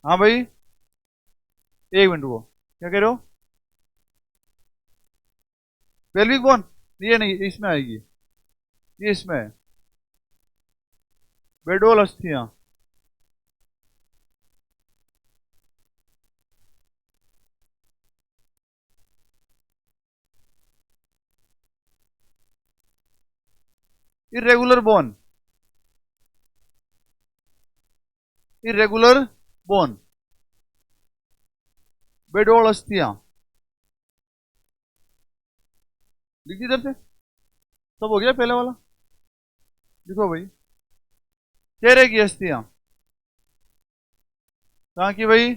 हाँ भाई, 1 मिनट को, क्या कह रहे हो, पेल्विक बोन, ये नहीं, इसमें आएगी, ये इसमें है, बेडोल अस्थियां, इरेगुलर बोन, इरेगुलर बोन, बेडोल अस्थियां। लिख दी इधर से, सब हो गया पहले वाला। लिखो भाई, चेहरे की अस्थियां, कहाँ की भाई,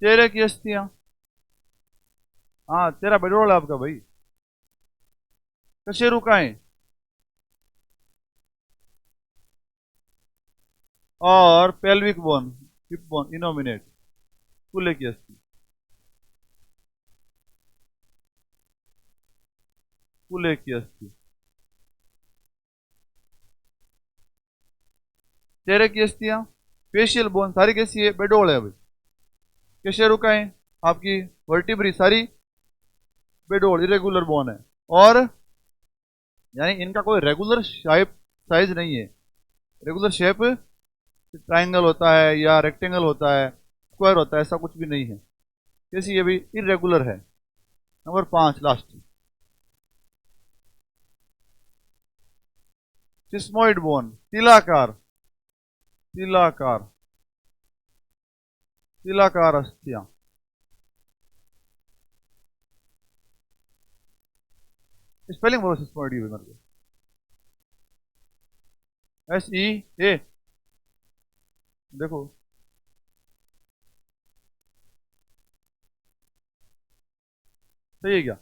चेहरे की अस्थियां। हाँ चेहरा बेडोल है आपका भाई। कशे रुकाएं, और pelvic bone, hip bone, innominate, कूल्हे की अस्थि, कूल्हे की अस्थि। चेहरे की अस्थियां, फेशियल बोन सारी कैसी है, बेडोल है भाई। कैसे रुकाएं, आपकी वर्टिब्री सारी बेडोल, इरेगुलर बोन है। और यानी इनका कोई रेगुलर शेप साइज नहीं है, रेगुलर शेप ट्राइंगल होता है या रेक्टेंगल होता है, स्क्वायर होता है, ऐसा कुछ भी नहीं है। कैसी ये भी इरेगुलर है। नंबर 5 लास्ट, सिस्मोइड बोन, तिलाकार, तिलाकार, तिलाकार अस्थियां। स्पेलिंग बोलो सिस्मोइड ये मेरे को। SEA, देखो सही है क्या?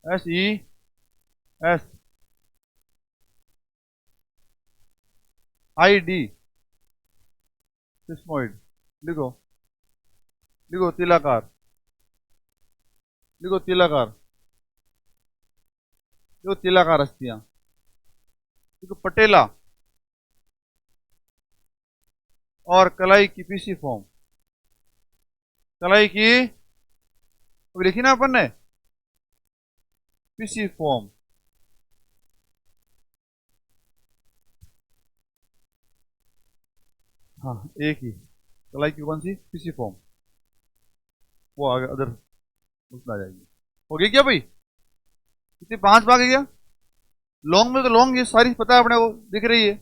SESID, sesamoid. लिखो, लिखो तिलाकार, लिखो तिलाकार, लिखो तिलाकार अस्थियां, लिखो पटेला और कलाई की पीसी फॉर्म। कलाई की अभी लिखी ना अपन ने, पीसी फॉर्म। हाँ एक ही, कलाई की कौन सी? पीसी फॉर्म, वो आगे अदर उसमें आ जाएगी। हो गई क्या भाई? कितनी 5 भाग है क्या? लॉन्ग में तो लॉन्ग ये सारी पता है अपने को, दिख रही है।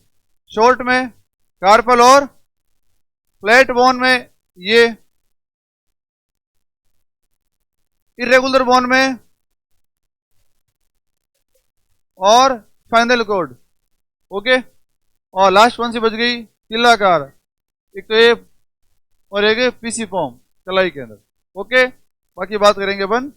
शॉर्ट में कार्पल और फ्लैट बोन में ये, इरेगुलर बोन में और फाइनल कोड। ओके, और लास्ट वन सी बच गई तिलाकार, एक तो ये और एक पीसी फॉर्म कलाई के अंदर। ओके, बाकी बात करेंगे अपन